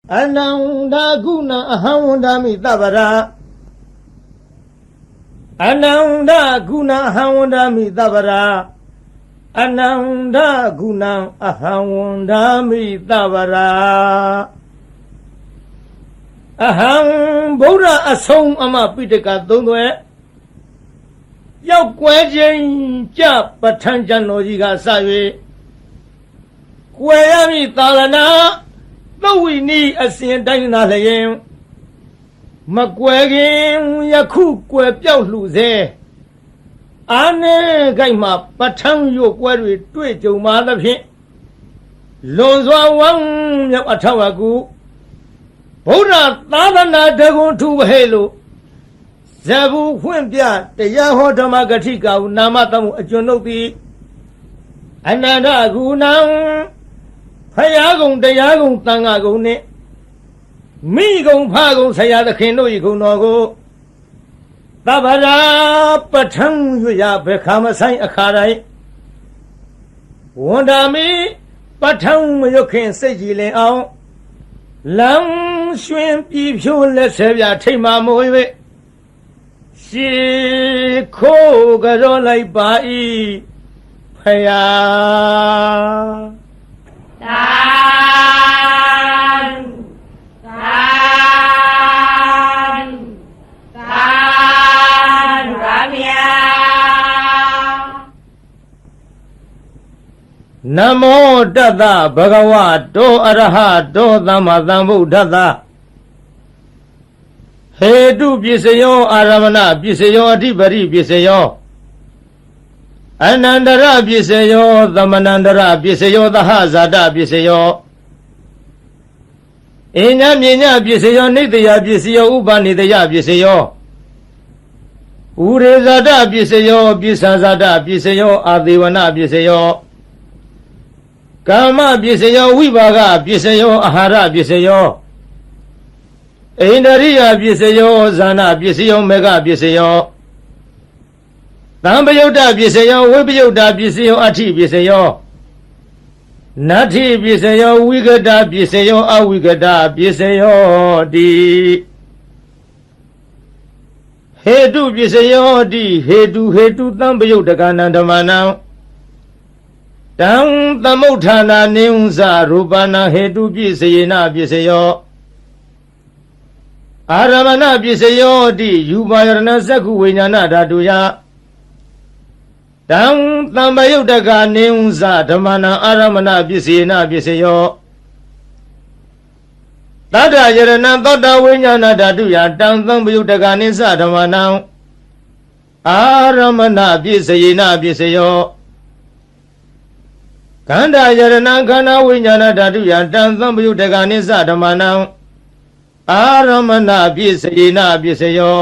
Ananda guna ahawandami tabara Ananda guna ahawandami tabara Ananda guna ahawandami tabara Aham Buddha asong ama pitaka dungwe Yau quay trên chạp bật thanh chân nô gì gà xa về Quay à mi ta là na Đâu vì ni à xin đánh na là em Mà quay game ya khu quay béo lũ dê Án nè gai mà bật thanh yu quay rồi tuổi châu má đập hiện Lôn doa vắng nhập ở thao à cú Bố ra ta là na đa gôn thu hệ lộ Zabu khuyên bia để gia hoaဓမ္မဂတိကောနာမတမှုအကျွန်ုပ်သည်အနန္တဂုဏံဖယားကုံတရားကုံတန်ခါကုံနှင့်မိကုံဖကုံဆရာသခင်တို့၏ဂုဏ်တော်ကိုသဗ္ဗရာပဋ္ဌံရွရဘခမဆိုင်အခါတိုင်းဝန္ဒာမိပဋ္ဌံမရွခင်စိတ်ကြည်လင်အောင်လမ်းရွှင်ပြည်ဖြိုးလက်ဆဲပြထိတ်မှမိုး၍ရှိခိုးကြောလိုက်ပါ၏ဖယားသာရမြာနမောတတ္တဘဂဝတောအရဟတောသမ္မာသမ္ဗုဒ္ဓတ္တဟေတုပစ္စယောအာရမဏပစ္စယောအဓိပရိပစ္စယောအနန္တရပစ္စယောသမနန္တရပစ္စယောသဟဇာတပစ္စယောအညမြညပစ္စယောနိတယပစ္စယောဥပနိတယပစ္စယောဥရေဇာတပစ္စယောပစ္စဇာတပစ္စယောအာသေဝနပစ္စယောကာမပစ္စယောဝိပါကပစ္စယောအာဟာရပစ္စယောဣန္ဒရိယပစ္စယောဇာနာပစ္စယောမေဃပစ္စယောသံပယုတ်တပစ္စယောဝိပယုတ်တပစ္စယောအဋ္ဌိပစ္စယောနတ္ထိပစ္စယောဝိကတပစ္စယောအဝိကတပစ္စယောတိဟေတုပစ္စယောတိဟေတုသံပယုတ်တကနံဓမ္မနံတံသမုဋ္ဌာနာနိဥ္ဇရူပနာဟေတုပစ္စယေနပစ္စယောအာရမဏပစ္စယောတိယူပါယရဏသက္ခုဝိညာဏဓာတုယတံသမ္ပယုတ်တကနေဥ္ဇဓမ္မနံအာရမဏပစ္စယေနပစ္စယောသတ္တယရဏသောတဝိညာဏဓာတုယတံသမ္ပယုတ်တကနေသဓမ္မနံအာရမဏပစ္စယေနပစ္စယောခန္ဓာယရဏခန္ဓာဝိညာဏဓာတုယတံသမ္ပယုတ်တကနေသဓမ္မနံအာရမဏပစ္စယေနပစ္စယော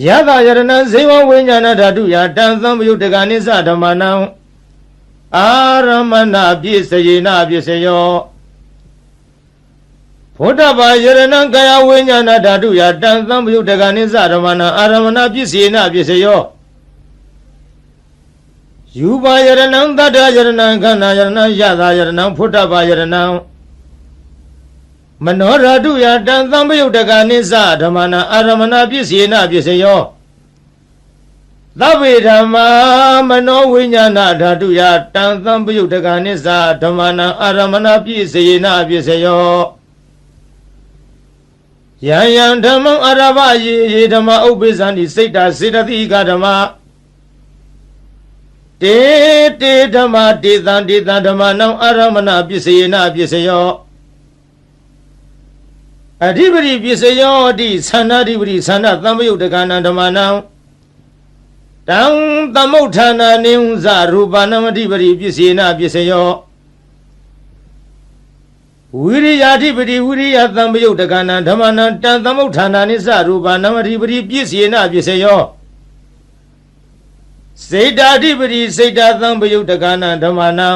ယတယရဏဇေဝဝိညာဏဓာတုယတံသမ္ပယုတ်တကနိစ္စဓမ္မနံအာရမဏပစ္စယေနပစ္စယောဘုဒ္ဓဘာယရဏကာယဝိညာဏဓာတုယတံသမ္ပယုတ်တကနိစ္စဓမ္မနံအာရမဏပစ္စယေနပစ္စယောယူပါယရဏသတ္တယရဏခန္ဓာယရဏယတယရဏဘုဒ္ဓဘာယရဏမနောဓာတုယတံသမ္ပယုတ်တကနိစ္စဓမ္မနာအာရမဏပစ္စယေနပစ္စယောသဗ္ဗေဓမ္မာမနောဝိညာဏဓာတုယတံသမ္ပယုတ်တကနိစ္စဓမ္မနာအာရမဏပစ္စယေနပစ္စယောယံယံဓမ္မံအရဘယေဓမ္မဥပ္ပိသန္တိစိတ်တာစေတသိကဓမ္မတေဓမ္မတေသံဓမ္မနံအာရမဏပစ္စယေနပစ္စယောအဓိပတိပစ္စယောတိသန္နာဓိပတိသန္နာသမ္ပယုတ်တကနံဓမ္မနံတံသမုဋ္ဌာနာနိဥ္ဇရူပနံအဓိပတိပစ္စေနပစ္စယောဝိရိယာဓိပတိဝိရိယသမ္ပယုတ်တကနံဓမ္မနံတံသမုဋ္ဌာနာနိစ္စရူပနံအဓိပတိပစ္စေနပစ္စယောစေတာဓိပတိစေတာသမ္ပယုတ်တကနံဓမ္မနံ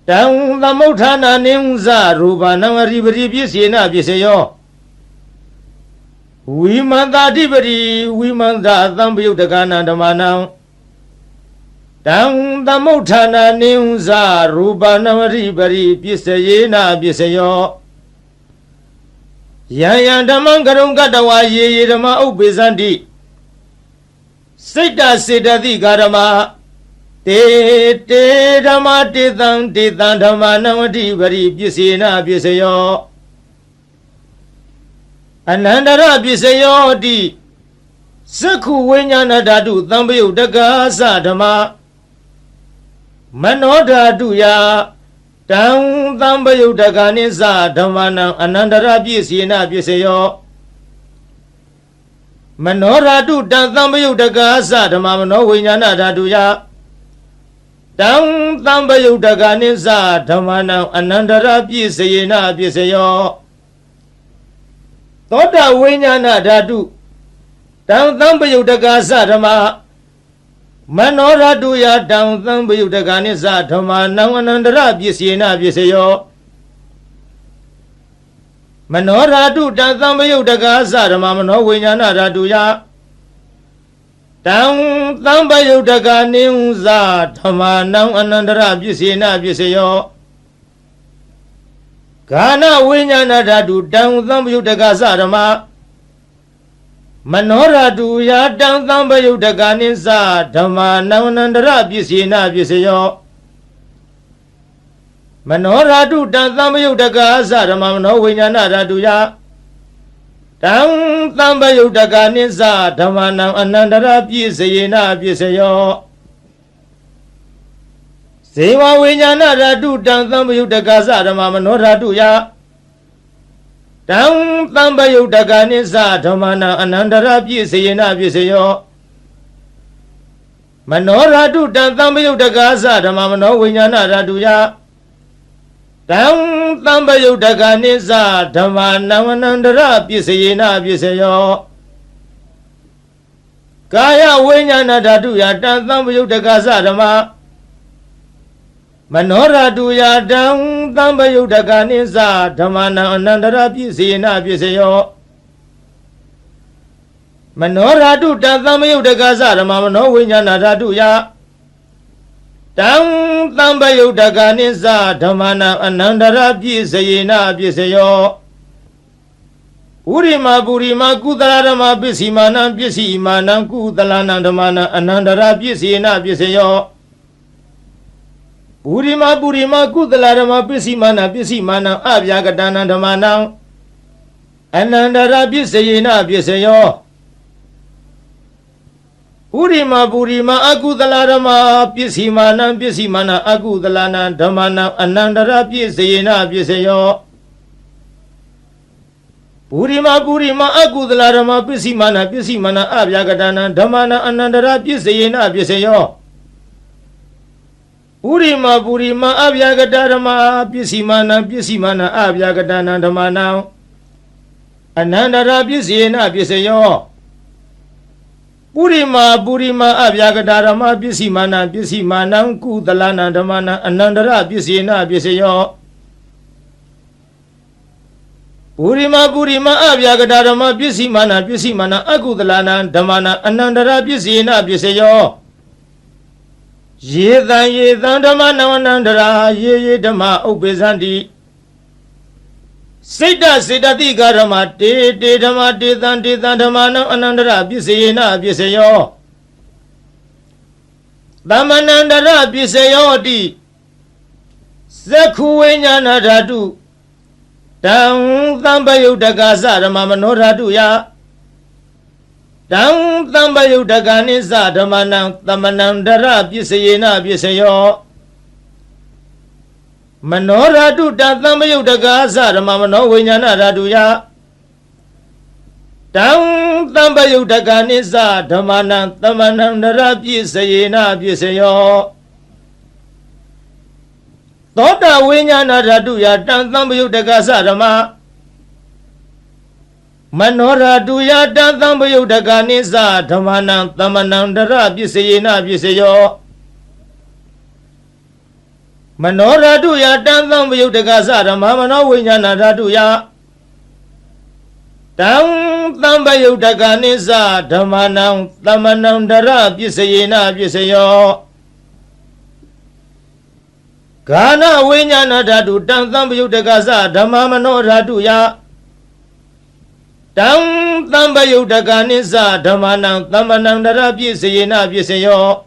တံသမုဋ္ဌာနာနိဥ္ဇရူပနံအဓိပတိပစ္စေနပစ္စယောဝိမန္တာဓိပတိဝိမန္တာသမ္ပယုတ်တကနံဓမ္မနံ တံသမုဋ္ဌာနာနိဥဇရူပနဝရိပရိပစ္စယေနပစ္စယောယံယံဓမ္မံကရုံကတဝါယေယေဓမ္မဥပ္ပေဇန္တိစိတ်တစေတသိကာဓမ္မတေတေဓမ္မတေတံတေတံဓမ္မနဝတိပရိပစ္စေနပစ္စယောအနန္တရပစ္စယောတိသက္ခုဝိညာဏဓာတုသံပယုတ်တက္ကာသဓမ္မမနောဓာတုယတံသံပယုတ်တက္ကာနိသဓမ္မနံအနန္တရပစ္စေနပစ္စယောမနောဓာတုတံသံပယုတ်တက္ကာသဓမ္မမနောဝိညာဏဓာတုယတံသံပယုတ်တက္ကာနိသဓမ္မနံအနန္တရပစ္စေနပစ္စယောသောတဝိညာဏဓာတုတံသံပယုတ်တက္ကာသဓမ္မမနောဓာတုယတံသံပယုတ်တက္ကာနိသဓမ္မနံအနန္တရပစ္စေနပစ္စယောမနောဓာတုတံသံပယုတ်တက္ကာသဓမ္မမနောဝိညာဏဓာတုယတံသံပယုတ်တက္ကာနိဥဇဓမ္မနံအနန္တရပစ္စေနပစ္စယောဂာနဝိညာဏဓာတုတံသံပယုတ်တက္ကာသဓမ္မမနောဓာတုယတံသံပယုတ်တက္ကာနိသဓမ္မနံအနန္တရပစ္စေနပစ္စယောမနောဓာတုတံသံပယုတ်တက္ကာသဓမ္မမနောဝိညာဏဓာတုယတံသံပယုတ်တက္ကာနိသဓမ္မနံအနန္တရပစ္စေနပစ္စယောဇေဝဝိညာဏဓာတုတံသံပယုတ်တက္ကာသဓမ္မမနောဓာတုယတံသံပယုတ်တက္ကာနိသဓမ္မနံအနန္တရပစ္စေနပစ္စယောမနောဓာတုတံသံပယုတ်တက္ကာသဓမ္မမနောဝိညာဏဓာတုယတံသံပယုတ်တက္ကာနိသဓမ္မနံအနန္တရပစ္စေနပစ္စယောကာယဝိညာဏဓာတုယတံသံပယုတ်တက္ကာသဓမ္မမနောဓာတုယတံသံပယုတ်တက္ကာနိသဓမ္မနံအနန္တရပစ္စေနပစ္စယောမနောဓာတုတံသံပယုတ်တက္ကာသဓမ္မမနောဝိညာဏဓာတုယတံသံပယုတ်တက္ကာနိသဓမ္မနံအနန္တရပစ္စေနပစ္စယောဥရိမပုရိမကုသလဓမ္မပစ္စီမာနံပစ္စီမာနံကုသလနံဓမ္မနံအနန္တရပစ္စေနပစ္စယောပုရိမပုရိမကုသလဓမ္မပစ္စီမာနံပစ္စီမာနံအဗျာကတနံဓမ္မနံအနန္တရပစ္စေနပစ္စယောဥရိမပုရိမအကုသလဓမ္မပစ္စီမာနံပစ္စီမာနံအကုသလနံဓမ္မနံအနန္တရပစ္စေနပစ္စယောပုရိမပုရိမအကုသလဓမ္မပစ္စီမာနံပစ္စီမာနံအဗျာကတနံဓမ္မနံအနန္တရပစ္စေနပစ္စယောပုရိမပုရိမအဗျာကတဓမ္မပစ္စီမာနံပစ္စီမာနံအဗျာကတနံဓမ္မနံအနန္တရပစ္စေနပစ္စယောပုရိမပုရိမအဗျာကတဓမ္မပစ္စီမာနံပစ္စီမာနံကုသလနံဓမ္မနံအနန္တရပစ္စေနပစ္စယောပုရိမပုရိမအဗျာကတဓမ္မပစ္စီမာနံပစ္စီမာနံအကုသလနံဓမ္မနံအနန္တရပစ္စေနပစ္စယောယေတံဓမ္မနံအနန္တရာယေယေဓမ္မဥပ္ပေဇန္တိစိတ်တစေတသိကာဓမ္မတေတေဓမ္မတေတံတေတံဓမ္မနံအနန္တရပစ္စေနပစ္စယောသမ္မနန္တရပစ္စယောတိသက္ခုဝိညာဏဓာတုတံသံပယုတ်တက္ကာသဓမ္မမနောဓာတုယတံသံပယုတ်တက္ကာနိသဓမ္မနံသမ္မနန္တရပစ္စေနပစ္စယောမနောဓာတုတံသံပယုတ်တက္ကာသဓမ္မမနောဝိညာဏဓာတုယတံသံပယုတ်တက္ကာနိသဓမ္မနံသမ္မနန္တရပစ္စေနပစ္စယော သောတဝိညာဏဓာတုတံသံပယုတ်တက္ကာသဓမ္မမနောဝိညာဏဓာတုယတံသံပယုတ်တက္ကာနိသဓမ္မနံအနန္တရပစ္စေနပစ္စယော ပုရိမပုရိမအကုသလဓမ္မပစ္စီမာနံပစ္စီမာနံအဗျာကတနံဓမ္မနံအနန္တရပစ္စေနပစ္စယော တာ သောတာဝိညာဏဓာတုယတံသံပယုတ်တက္ကသဓမ္မမနောဓာတုယတံသံပယုတ်တက္ကနိသဓမ္မနံသမ္မနန္တရပစ္စေယနပစ္စယောမနောဓာတုယတံသံပယုတ်တက္ကသဓမ္မမနောဝိညာဏဓာတုယတံသံပယုတ်တက္ကနိသဓမ္မနံသမ္မနန္တရပစ္စေယနပစ္စယော Gana winyana dhatu tang tambayuddhaka dhamma mano dhatu ya Tang tambayuddhaka nisa dhamma nang tammanang dara pisayena pisayo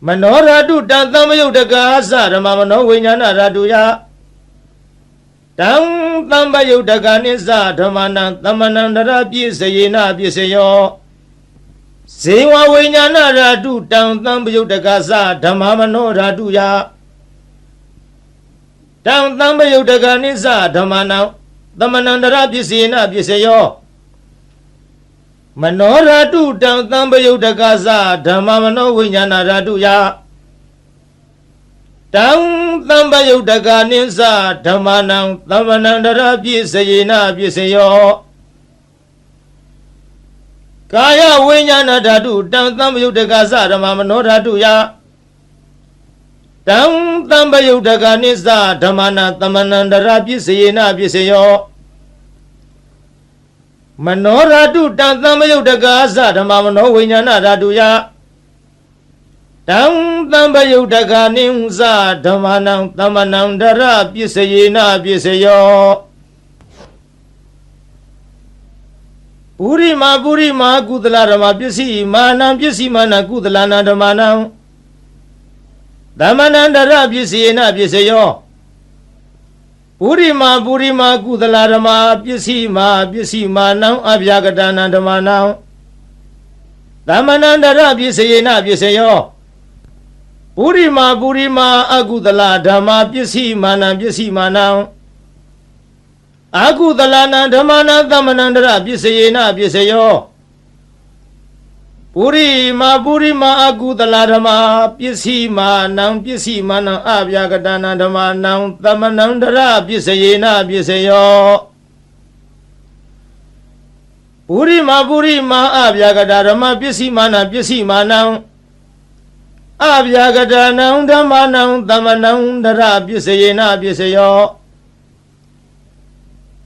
Mano dhatu tang tambayuddhaka dhamma mano winyana dhatu ya Tang tambayuddhaka nisa dhamma nang tammanang dara pisayena pisayo Sewa winyana dhatu tang tambayuddhaka dhamma mano dhatu ya Tang tambayuddhaka nisa dhamma nang tammanang dara pisayena pisayo Mano dhatu tang tambayuddhaka dhamma mano winyana dhatu ya Tang tambayuddhaka nisa dhamma nang tammanang dara pisayena pisayo Kaya winyana dhatu tang tambayuddhaka dhamma mano dhatu ya Tang tambayuddhaka nisa dhamma nang tammanang dara pisayena pisayo Mano dhatu tang tambayuddhaka dhamma mano winyana dhatu ya Tang tambayuddhaka nisa dhamma nang tammanang dara pisayena pisayo Purima kudala dhamma pisi mana kudalana dhamma nang tammanang dara pisayena pisayo Purima kudala dhamma pisi mana abhyagatana dhamma nang tammanang dara pisayena pisayo Purima akudala dhamma pisi mana Akudalana dhamma nang tammanang dara pisayena pisayo Purima akudala dhamma pisi mana abhyagatana dhamma nang tammanang dara pisayena pisayo Purima abhyagatana dhamma pisi mana abhyagatana dhamma nang tammanang dara pisayena pisayo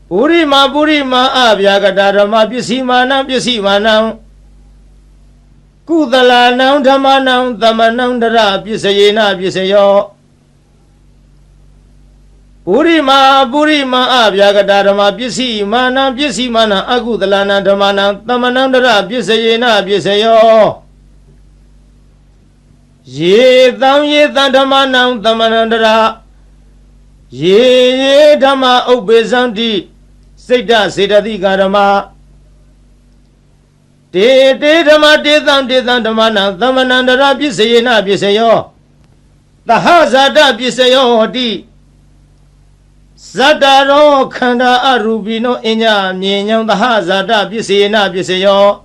Purima abhyagatana dhamma pisi mana Kudalana dhamma nang tammanang dara pisayena pisayo Purima abhyagatana dhamma pisi mana akudalana dhamma nang tammanang dara pisayena pisayo Ye tang dhamma nang tammanang dara Ye dhamma ubbesanti Siddha siddhati dhamma Te dhamma dhamma nang tammanang dara pisayena pisayo Taha zata pisayo hoti Zataro khanda arubino inya myenyang taha zata pisayena pisayo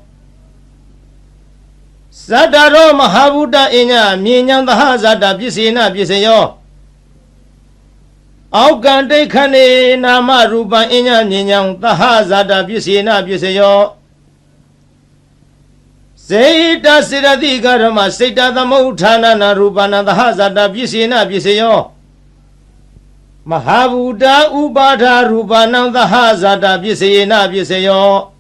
Zataro mahabuddha inya myenyang taha zata pisayena pisayo Aukante khane nama rupa inya myenyang taha zata pisayena pisayo Seita siddhati dhamma seita thamauthana na rupana taha zata pisayena pisayo Mahabuddha upada rupana taha zata pisayena pisayo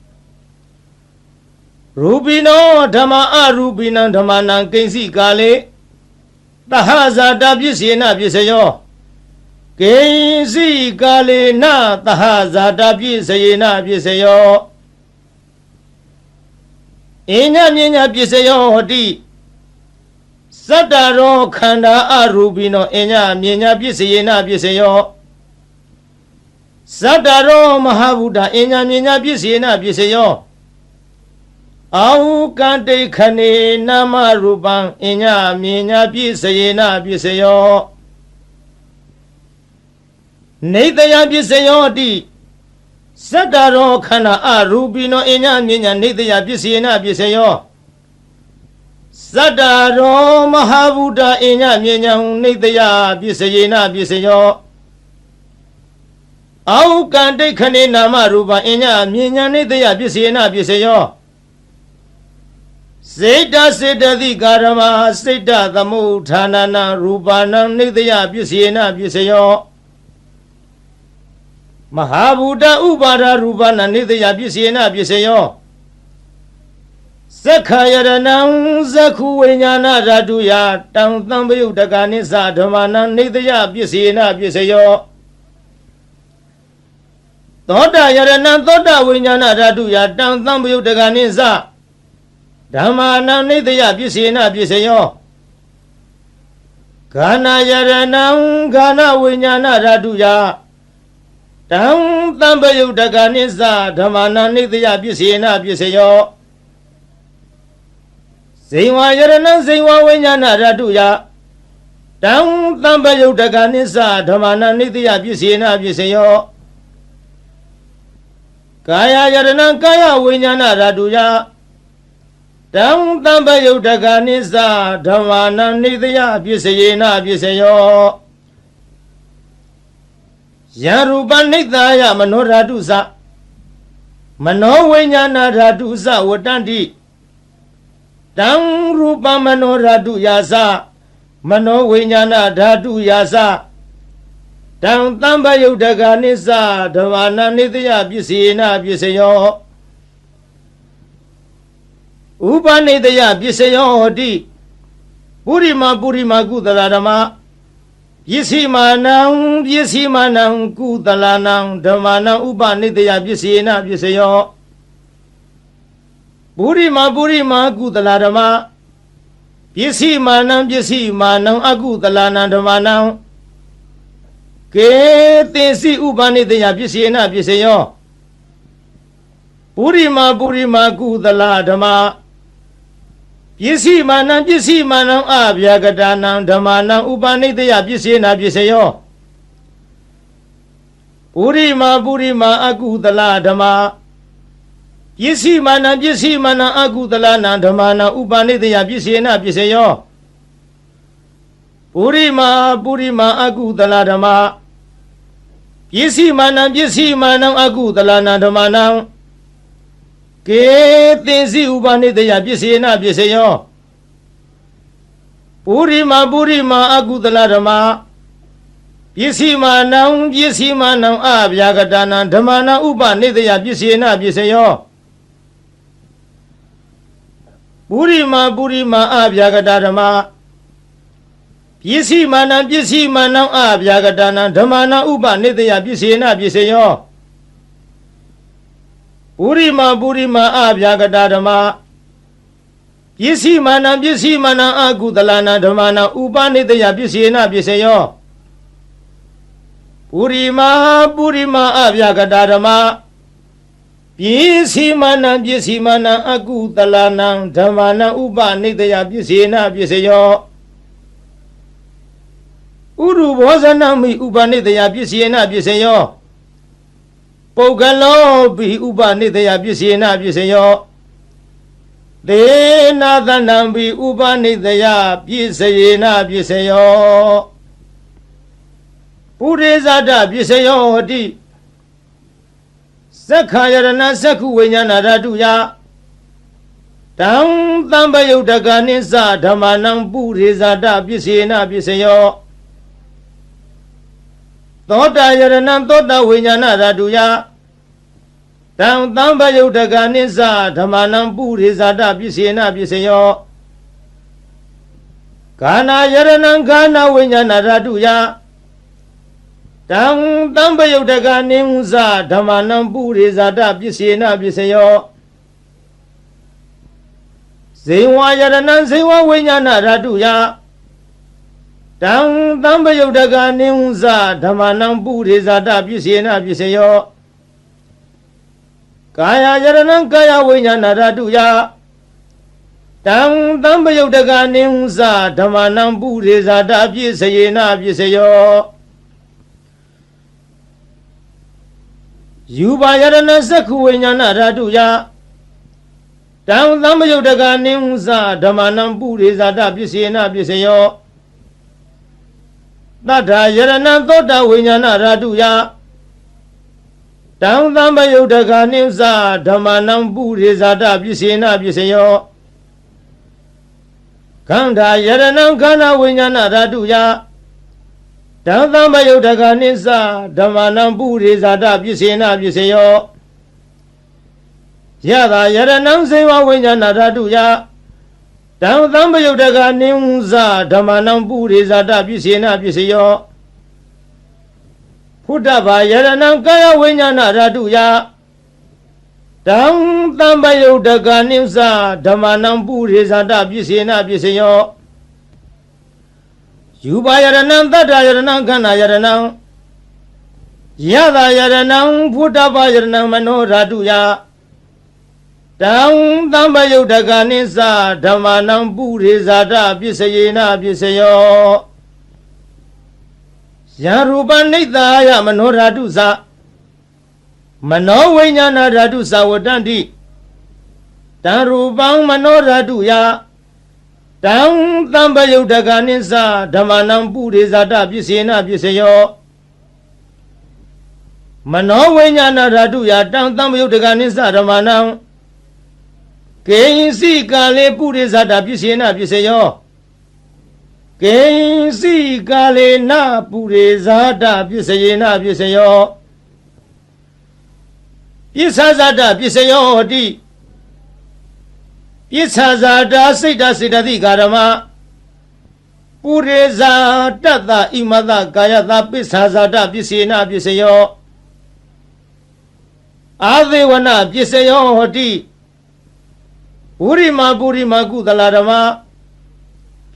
Rupino dhamma arupina dhamma nang kaisi kale taha zata pisayena pisayo Kaisi kale na taha zata pisayena pisayo Inya myenya pisayo hoti Sattaro khanda arupino inya myenya pisayena pisayo Sattaro mahabuddha inya myenya pisayena pisayo Aukante khane nama rupang inya myenya pisayena pisayo Nidaya pisayo hoti Sattaro khanda arupino inya myenya nidaya pisayena pisayo Sattaro mahabuddha inya myenya nidaya pisayena pisayo Aukante khane nama rupa inya myenya nidaya pisayena pisayo Siddha siddhati dhamma siddha thamauthana rupana nidaya pisayena pisayo Mahabuddha upada rupana nidaya pisayena pisayo သက္ခာယရဏံသက္ခုဝိညာဏဓာတုယတံသံပယုတကနိသဓမ္မနံနေတယပစ္စေနပစ္စယောသောတာယရဏံသောတာဝိညာဏဓာတုယတံသံပယုတကနိသဓမ္မနံနေတယပစ္စေနပစ္စယောဂာနာယရဏံဂာနဝိညာဏဓာတုယတံသံပယုတကနိသဓမ္မနံနေတယပစ္စေနပစ္စယောဇိဝယရဏံဇိဝဝိညာဏဓာတုယတံသံပယုတကနိသဓမ္မနံနေတယပစ္စေနပစ္စယောကာယယရဏံကာယဝိညာဏဓာတုယတံသံပယုတကနိသဓမ္မနံနေတယပစ္စယေနပစ္စယောယံရူပနိတ္တယမနောဓာတုသမနောဝိညာဏဓာတုသဝတ္တန္တိတံရူပမနောဓာတုယာသမနောဝိညာဏဓာတုယာသတံသံပယုတကနိသဓမ္မနံနေတယပစ္စေနပစ္စယောဥပနိတယပစ္စယောဟောတိပုရိမကုသလဓမ္မပစ္စည်းမာနံကုသလနံဓမ္မနံဥပနိတယပစ္စေနပစ္စယောပုရိမကုသလဓမ္မပစ္စည်းမာနံအကုသလနံဓမ္မနံကေသေစီဥပနိတယပစ္စေနပစ္စယောပုရိမကုသလဓမ္မပစ္စည်းမာနံအဗျာကတာနံဓမ္မနံဥပနိတယပစ္စေနပစ္စယောပုရိမအကုသလဓမ္မပစ္စည်းမာနံအကုသလနံဓမ္မနံဥပနိတယပစ္စေနပစ္စယောပုရိမအကုသလဓမ္မပစ္စည်းမာနံအကုသလနံဓမ္မနံကေသေစီဥပနိတယပစ္စေနပစ္စယောပုရိမအကုသလဓမ္မပစ္စည်းမာနံအဗျာကတာနံဓမ္မနံဥပနိတယပစ္စေနပစ္စယောပုရိမအဗျာကတာဓမ္မပစ္စည်းမာနံအဗျာကတာနံဓမ္မနံဥပနိတယပစ္စေနပစ္စယောပုရိမအဗျာကတာဓမ္မပစ္စည်းမာနံအကုသလနံဓမ္မနံဥပနိတယပစ္စေနပစ္စယောပုရိမအဗျာကတာဓမ္မပစ္စည်းမာနံအကုသလနံဓမ္မနံဥပနိတယပစ္စေနပစ္စယောဥရုဘောဇနံမိဥပနိတယပစ္စေနပစ္စယောပုဂ္ဂလောပိဥပနိတယပစ္စေနပစ္စယောသေနာသနံပိဥပနိတယပစ္စယေနပစ္စယောပုရိဇာတပစ္စယောဟောတိသက္ခာယရဏသက္ခုဝိညာဏဓာတုယတံသံပယုတကနိသဓမ္မနံပုရိဇာတပစ္စေနပစ္စယောသောတာယရဏံသောတာဝိညာဏဓာတုယတံသံပယုတကနိသဓမ္မနံပုရိဇာတပစ္စေနပစ္စယောဂာနာယရဏံဂာနဝိညာဏဓာတုယတံသံပယုတကနိသဓမ္မနံပုရိဇာတပစ္စေနပစ္စယောဇိဝယရဏံဇိဝဝိညာဏဓာတုယတံသံပယုတကနိသဓမ္မနံပုရိဇာတပစ္စေနပစ္စယောကာယယရဏံကာယဝိညာဏဓာတုယတံသံပယုတကနိသဓမ္မနံပုရိဇာတပစ္စေနပစ္စယောယူပါယရဏသက္ခုဝိညာဏဓာတုယတံသံပယုတကနိသဓမ္မနံပုရိဇာတပစ္စေနပစ္စယောသတ္ထာယရဏံသောတာဝိညာဏဓာတုယတံသံပယုတကနိသဓမ္မနံပုရိဇာတပစ္စေနပစ္စယောခန္ဓာယရဏံခန္ဓာဝိညာဏဓာတုယတံသံပယုတကနိသဓမ္မနံပုရိဇာတပစ္စေနပစ္စယော ယသာယရဏံစေဝဝိညာဏဓာတုယတံသံပယုတ်တကနိဝဇဓမ္မနံပုရိဇာတပစ္စေနပစ္စယောဖုဒ္ဓဘာယရဏံကာယဝိညာဏဓာတုယတံသံပယုတ်တကနိဝဇဓမ္မနံပုရိဇာတပစ္စေနပစ္စယောယူပါယရဏံတတ္တယရဏံခန္ဓာယရဏံယသာယရဏံဖုဒ္ဓဘာယရဏံမနောဓာတုယတံသံပယုတ်တကနိစ္စဓမ္မနံပုရိဇာတပစ္စယေနပစ္စယောယံရူပနိတ္တာယမနောဓာတုသမနောဝိညာဏဓာတုသဝတ္တန္တိတံရူပံမနောဓာတုယတံသံပယုတ်တကနိစ္စဓမ္မနံပုရိဇာတပစ္စေနပစ္စယောမနောဝိညာဏဓာတုယတံသံပယုတ်တကနိစ္စဓမ္မနံကေယင်စီကာလေပုရိဇာတပစ္စေနပစ္စယောကေယင်စီကာလေနပုရိဇာတပစ္စယေနပစ္စယောပစ္ဆဇာတပစ္စယောဟတိပစ္ဆဇာတစိတ်တစေတသိကာရမပုရိဇာတတ္တဣမတကာယတပစ္ဆဇာတပစ္စေနပစ္စယောအာသေဝနပစ္စယောဟတိပုရိမာကုသလာဓမ္မ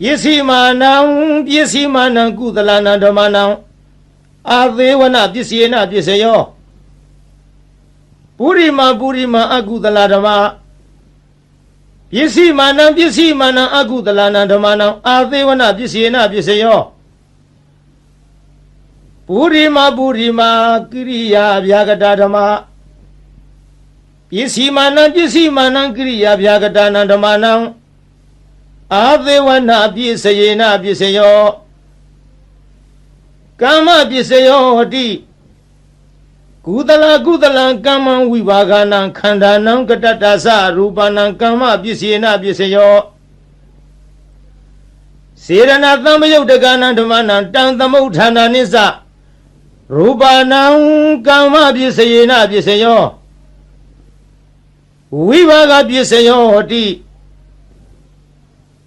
ပစ္စည်းမာနံကုသလာနံဓမ္မနံအာသေဝနပစ္စယေနပစ္စယောပုရိမာအကုသလာဓမ္မပစ္စည်းမာနံအကုသလာနံဓမ္မနံအာသေဝနပစ္စယေနပစ္စယောပုရိမာကိရိယာဗျာကတာဓမ္မပစ္စည်းမာနံကိရိယာဗျာကတာနံဓမ္မနံအာသေဝနာပစ္စယေနပစ္စယောကာမပစ္စယောဟတိကုသလံကာမံဝိဘာဂနံခန္ဓာနံကတတ္တသရူပနံကာမပစ္စယေနပစ္စယောစေရဏသံပယုတ်တကနံဓမ္မနံတံသမုဋ္ဌာနာနိစ္စရူပနံကာမပစ္စယေနပစ္စယောဝိဘာဂပစ္စယောဟတိ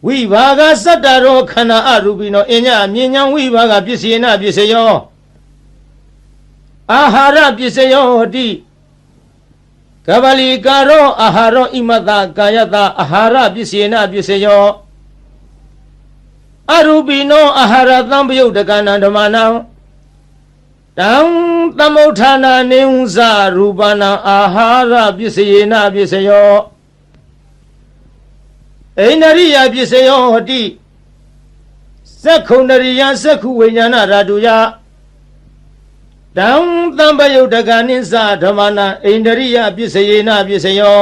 ဝိဘာဂစတ္တရောခန္ဓာအရူပိနောအညမြဉ္ဇံဝိဘာဂပစ္စယေနပစ္စယောအာဟာရပစ္စယောဟတိကဗလိကာရောအာဟာရောဣမတကာယတအာဟာရပစ္စယေနပစ္စယောအရူပိနောအာဟာရသံပယုတ်တကနံဓမ္မနံတံသမုဋ္ဌာနာနိဝဇရူပနံအာဟာရပစ္စယေနပစ္စယောအိန္ဒရိယပစ္စယောဟတိသက္ခုဏရိယသက္ခုဝိညာဏဓာတုယတံသံပယုတ်တကနိစ္စဓမ္မနံအိန္ဒရိယပစ္စယေနပစ္စယော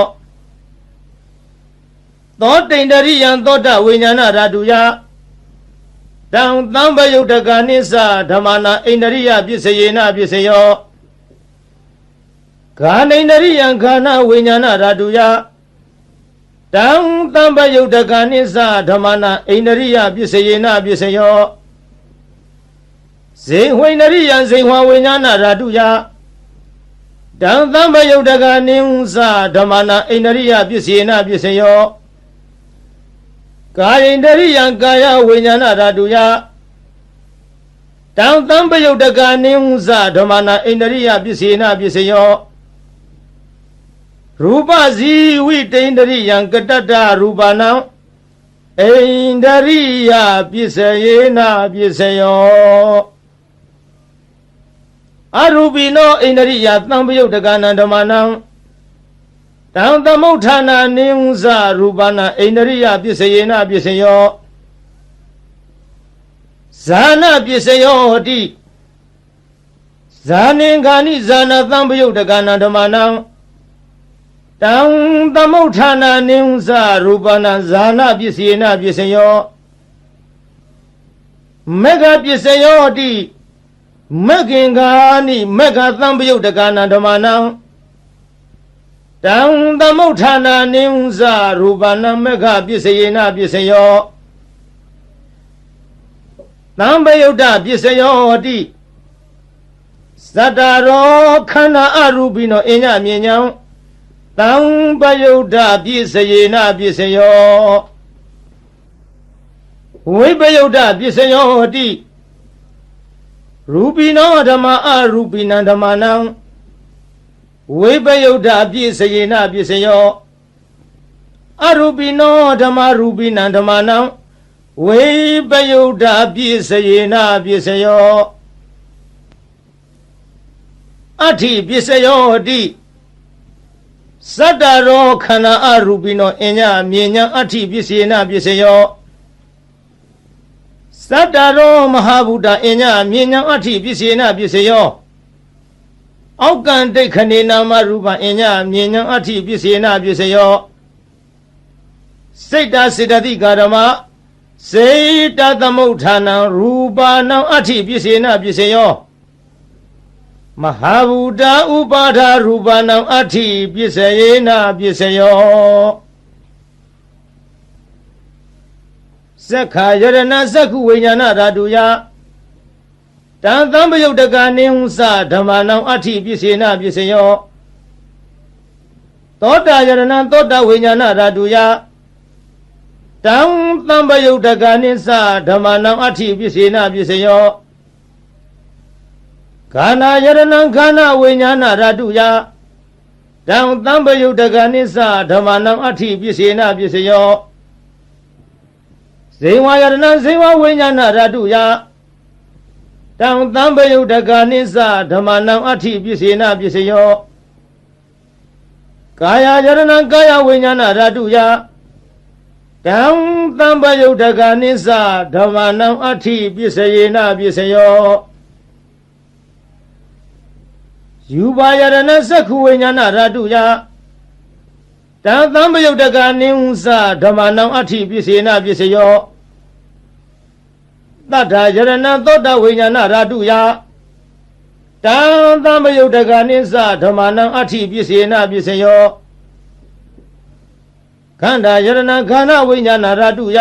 သောတိန္ဒရိယံသောတဝိညာဏဓာတုယတံသံပယုတ်တကနိစ္စဓမ္မနံအိန္ဒရိယပစ္စယေနပစ္စယောဂာနိန္ဒရိယံခန္ဓာဝိညာဏဓာတုယတံသံပယုတ်တကနိစ္စဓမ္မနံအိန္ဒရိယပစ္စယေနပစ္စယောဇေဝိန္ဒရိယံဇေဝဝိညာဏဓာတုယတံသံပယုတ်တကနိစ္စဓမ္မနံအိန္ဒရိယပစ္စယေနပစ္စယောကာယိန္ဒရိယံကာယဝိညာဏဓာတုယတံသံပယုတ်တကနိစ္စဓမ္မနံအိန္ဒရိယပစ္စယေနပစ္စယောရူပဇီဝိတိန္ဒရိယံကတတ္တရူပနံအိန္ဒရိယပစ္စယေနပစ္စယောအရူပိနောအိန္ဒရိယသံပယုတ်တကနံဓမ္မနံတံသမုဋ္ဌာနာနိဝဇရူပနံအိန္ဒရိယပစ္စယေနပစ္စယောဇာနပစ္စယောဟတိဇာနင်္ဂာနိဇာနသံပယုတ်တကနံဓမ္မနံတံသမုဋ္ဌာနာနိဝဇရူပနံဇာနပစ္စယေနပစ္စယောမေဃပစ္စယောတိမဂ္ဂင်္ဂာနိမဂ္ဂသံပယုတ်တကနံဓမ္မနံတံသမုဋ္ဌာနာနိဝဇရူပနံမဂ္ဂပစ္စယေနပစ္စယောသံပယုတ်တပစ္စယောဟတိသတ္တရောခန္ဓာအရူပိနောအညမြဉ္ဇံ တံပယုဒ္ဓပြည့်စယေနပြည့်စယောဝိပယုဒ္ဓပြည့်စယောတိရူပိနောဓမ္မအရူပိနံဓမ္မနံဝိပယုဒ္ဓပြည့်စယေနပြည့်စယောအရူပိနောဓမ္မရူပိနံဓမ္မနံဝိပယုဒ္ဓပြည့်စယေနပြည့်စယောအဋ္ဌိပြည့်စယောတိစတ္တရောခန္ဓာအရူပိနောအညမြေညာအဋ္ဌိပြည့်စယေနပြည့်စယောစတ္တရောမဟာဗုဒ္ဓအညမြေညာအဋ္ဌိပြည့်စယေနပြည့်စယောအောက်ကံဒိဋ္ဌခဏေနာမရူပအညမြေညာအဋ္ဌိပြည့်စယေနပြည့်စယောစိတ်တစေတသိကာရမစေတသမုဋ္ဌာနံရူပနံအဋ္ဌိပြည့်စယေနပြည့်စယောမဟာဗုဒ္ဓဥပါဒရူပနံအဋ္ဌိပြည့်စယေနပြည့်စယောသက္ခာယရဏသက္ခုဝိညာဏဓာတုယတံသံပယုတ်တကနေဟုသဓမ္မနံအဋ္ဌိပြည့်စယေနပြည့်စယောသောတာယရဏသောတာဝိညာဏဓာတုယတံသံပယုတ်တကနေသဓမ္မနံအဋ္ဌိပြည့်စယေနပြည့်စယောခန္ဓာယရဏခန္ဓာဝိညာဏဓာတုယတံသံပယုတ်တကနေသဓမ္မနံအဋ္ဌိပြည့်စယေနပြည့်စယောဇေဝယရဏဇေဝဝိညာဏဓာတုယတံသံပယုတ်တကနေသဓမ္မနံအဋ္ဌိပြည့်စယေနပြည့်စယောကာယယရဏကာယဝိညာဏဓာတုယတံသံပယုတ်တကနေသဓမ္မနံအဋ္ဌိပြည့်စယေနပြည့်စယောယူပါယရဏသက္ခုဝိညာဏဓာတုယတံသံပယုတ်တကနေဟုသဓမ္မနံအဋ္ဌိပြည့်စယေနပြည့်စယောတတ္ထာယရဏသောတဝိညာဏဓာတုယတံသံပယုတ်တကနေသဓမ္မနံအဋ္ဌိပြည့်စယေနပြည့်စယောခန္ဓာယရဏခန္ဓာဝိညာဏဓာတုယ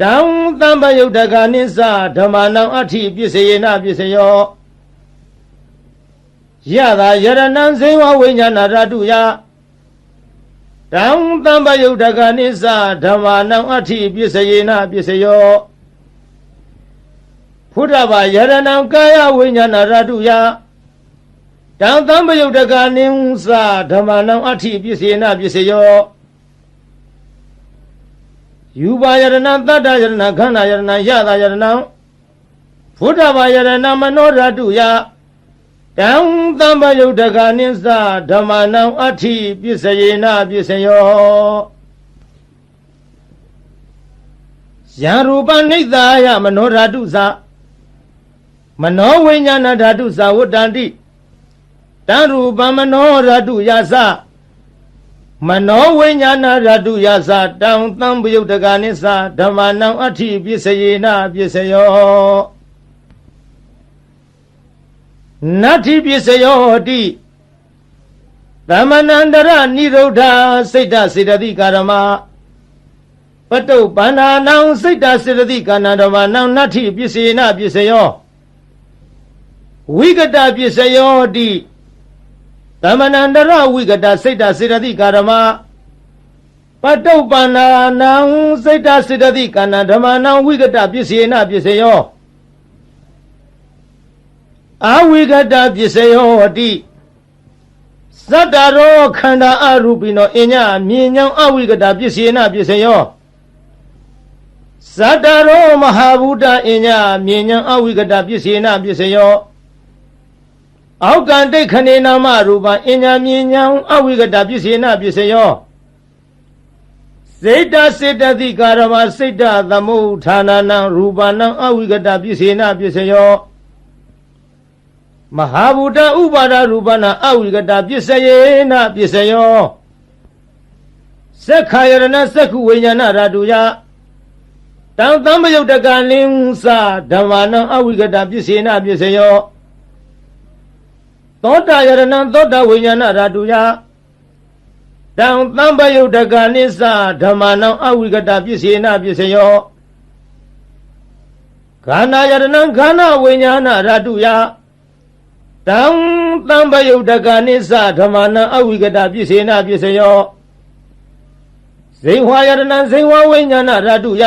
တံသံပယုတ်တကနေသဓမ္မနံအဋ္ဌိပြည့်စယေနပြည့်စယောယတာယရဏဇေဝဝိညာဏဓာတုယတံသံပယုတ်တကနေသဓမ္မနံအဋ္ဌိပြည့်စယေနပြည့်စယောဖုဒ္ဓဘာယရဏကာယဝိညာဏဓာတုယတံသံပယုတ်တကနေသဓမ္မနံအဋ္ဌိပြည့်စယေနပြည့်စယောယူပါယရဏတတ္တယရဏခန္ဓာယရဏယတာယရဏဖုဒ္ဓဘာယရဏမနောဓာတုယတံသံပယုတ်တကနေသဓမ္မနံအဋ္ဌိပြည့်စယေနပြည့်စယောယံရူပနိဿာယမနောဓာတုသမနောဝိညာဏဓာတုသဝတ္တန္တိတံရူပမနောဓာတုယသမနောဝိညာဏဓာတုယသတံသံပယုတ်တကနေသဓမ္မနံအဋ္ဌိပြည့်စယေနပြည့်စယောနတ္ထိပြည့်စယောတိသမဏန္တရနိရုဒ္ဓစိတ်တစေတသိကာရမပတုပန္နာနံစိတ်တစေတသိကာဏဓမ္မနံနတ္ထိပြည့်စယေနပြည့်စယောဝိကတပြည့်စယောတိသမဏန္တရဝိကတစိတ်တစေတသိကာရမပတုပန္နာနံစိတ်တစေတသိကာဏဓမ္မနံဝိကတပြည့်စယေနပြည့်စယောအဝိကတပစ္စယောတိသတ္တရောခန္ဓာအရူပိနောအညမြေညာအဝိကတပစ္စယေနပစ္စယောသတ္တရောမဟာဗုဒ္ဓအညမြေညာအဝိကတပစ္စယေနပစ္စယောအောက်ကံဒိဋ္ဌခဏေနာမရူပအညမြေညာအဝိကတပစ္စယေနပစ္စယောစေတစေတသိကာရမစေတသမုဋ္ဌာနနံရူပနံအဝိကတပစ္စယေနပစ္စယောမဟာဗုဒ္ဓဥပါဒရူပနာအဝိကတပစ္စယေနပစ္စယောသက္ခာယရဏသက္ခုဝိညာဏဓာတုယတံသံပယုတ်တကနေသဓမ္မနံအဝိကတပစ္စယေနပစ္စယောသောတာယရဏသောတာဝိညာဏဓာတုယတံသံပယုတ်တကနေသဓမ္မနံအဝိကတပစ္စယေနပစ္စယောခန္ဓာယရဏခန္ဓာဝိညာဏဓာတုယတ တံတံပယုတ်တကနိစ္စဓမ္မနံအဝိကတပစ္စေနပစ္စယောဇိဝါယရဏံဇိဝဝိညာဏဓာတုယ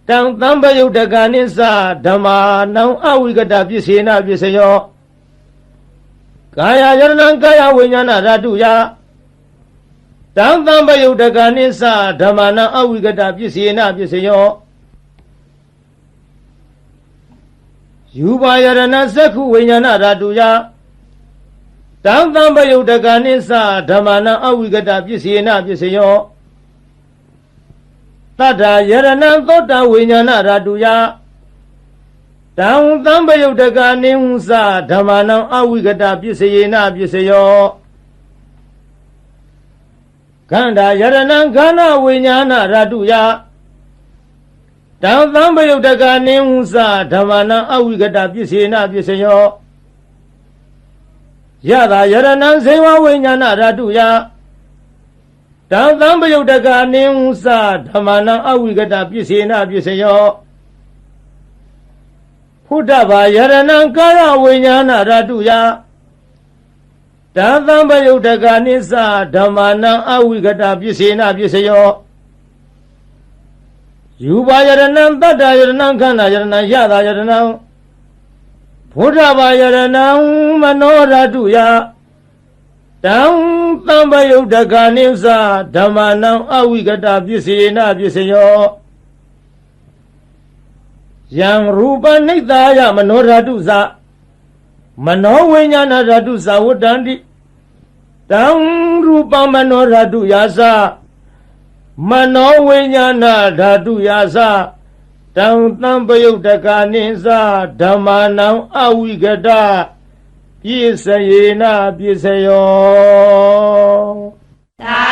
တံတံပယုတ်တကနိစ္စဓမ္မနံအဝိကတပစ္စေနပစ္စယောကာယယရဏံကာယဝိညာဏဓာတုယတံတံပယုတ်တကနိစ္စဓမ္မနံအဝိကတပစ္စေနပစ္စယောယူပါယရဏသက္ခုဝိညာဏဓာတုယတံတံပယုတ်တကနိစ္စဓမ္မနံအဝိကတပစ္စေနပစ္စယောတတ္တယရဏသောတဝိညာဏဓာတုယတံတံပယုတ်တကနိစ္စဓမ္မနံအဝိကတပစ္စေနပစ္စယောခန္ဓာယရဏခန္ဓာဝိညာဏဓာတုယတံတံပယုတ်တကနိစ္စဓမ္မနံအဝိကတပစ္စေနပစ္စယောယတာယရဏံဇေဝဝိညာဏဓာတုယတံတံပယုတ်တကနိစ္စဓမ္မနံအဝိကတပစ္စေနပစ္စယောဖုဒ္ဓဘာယရဏံကာယဝိညာဏဓာတုယတံတံပယုတ်တကနိစ္စဓမ္မနံအဝိကတပစ္စေနပစ္စယောယူပါယရဏံတတ္တယရဏံခန္ဓာယရဏံယတာယရဏံဖုဒ္ဓဘာယရဏံမနောဓာတုယတံတံပယုတ်တကနိစ္စဓမ္မနံအဝိကတပစ္စေနပစ္စယောယံရူပနိတ္တာယမနောဓာတုသမနောဝိညာဏဓာတုသဝတ္တန္တိတံရူပမနောဓာတုယာသမနောဝိညာဏဓာတုယာသတံတံပယုတ်တကနိစ္စဓမ္မနံအဝိကတပစ္စယေနပစ္စယောသာ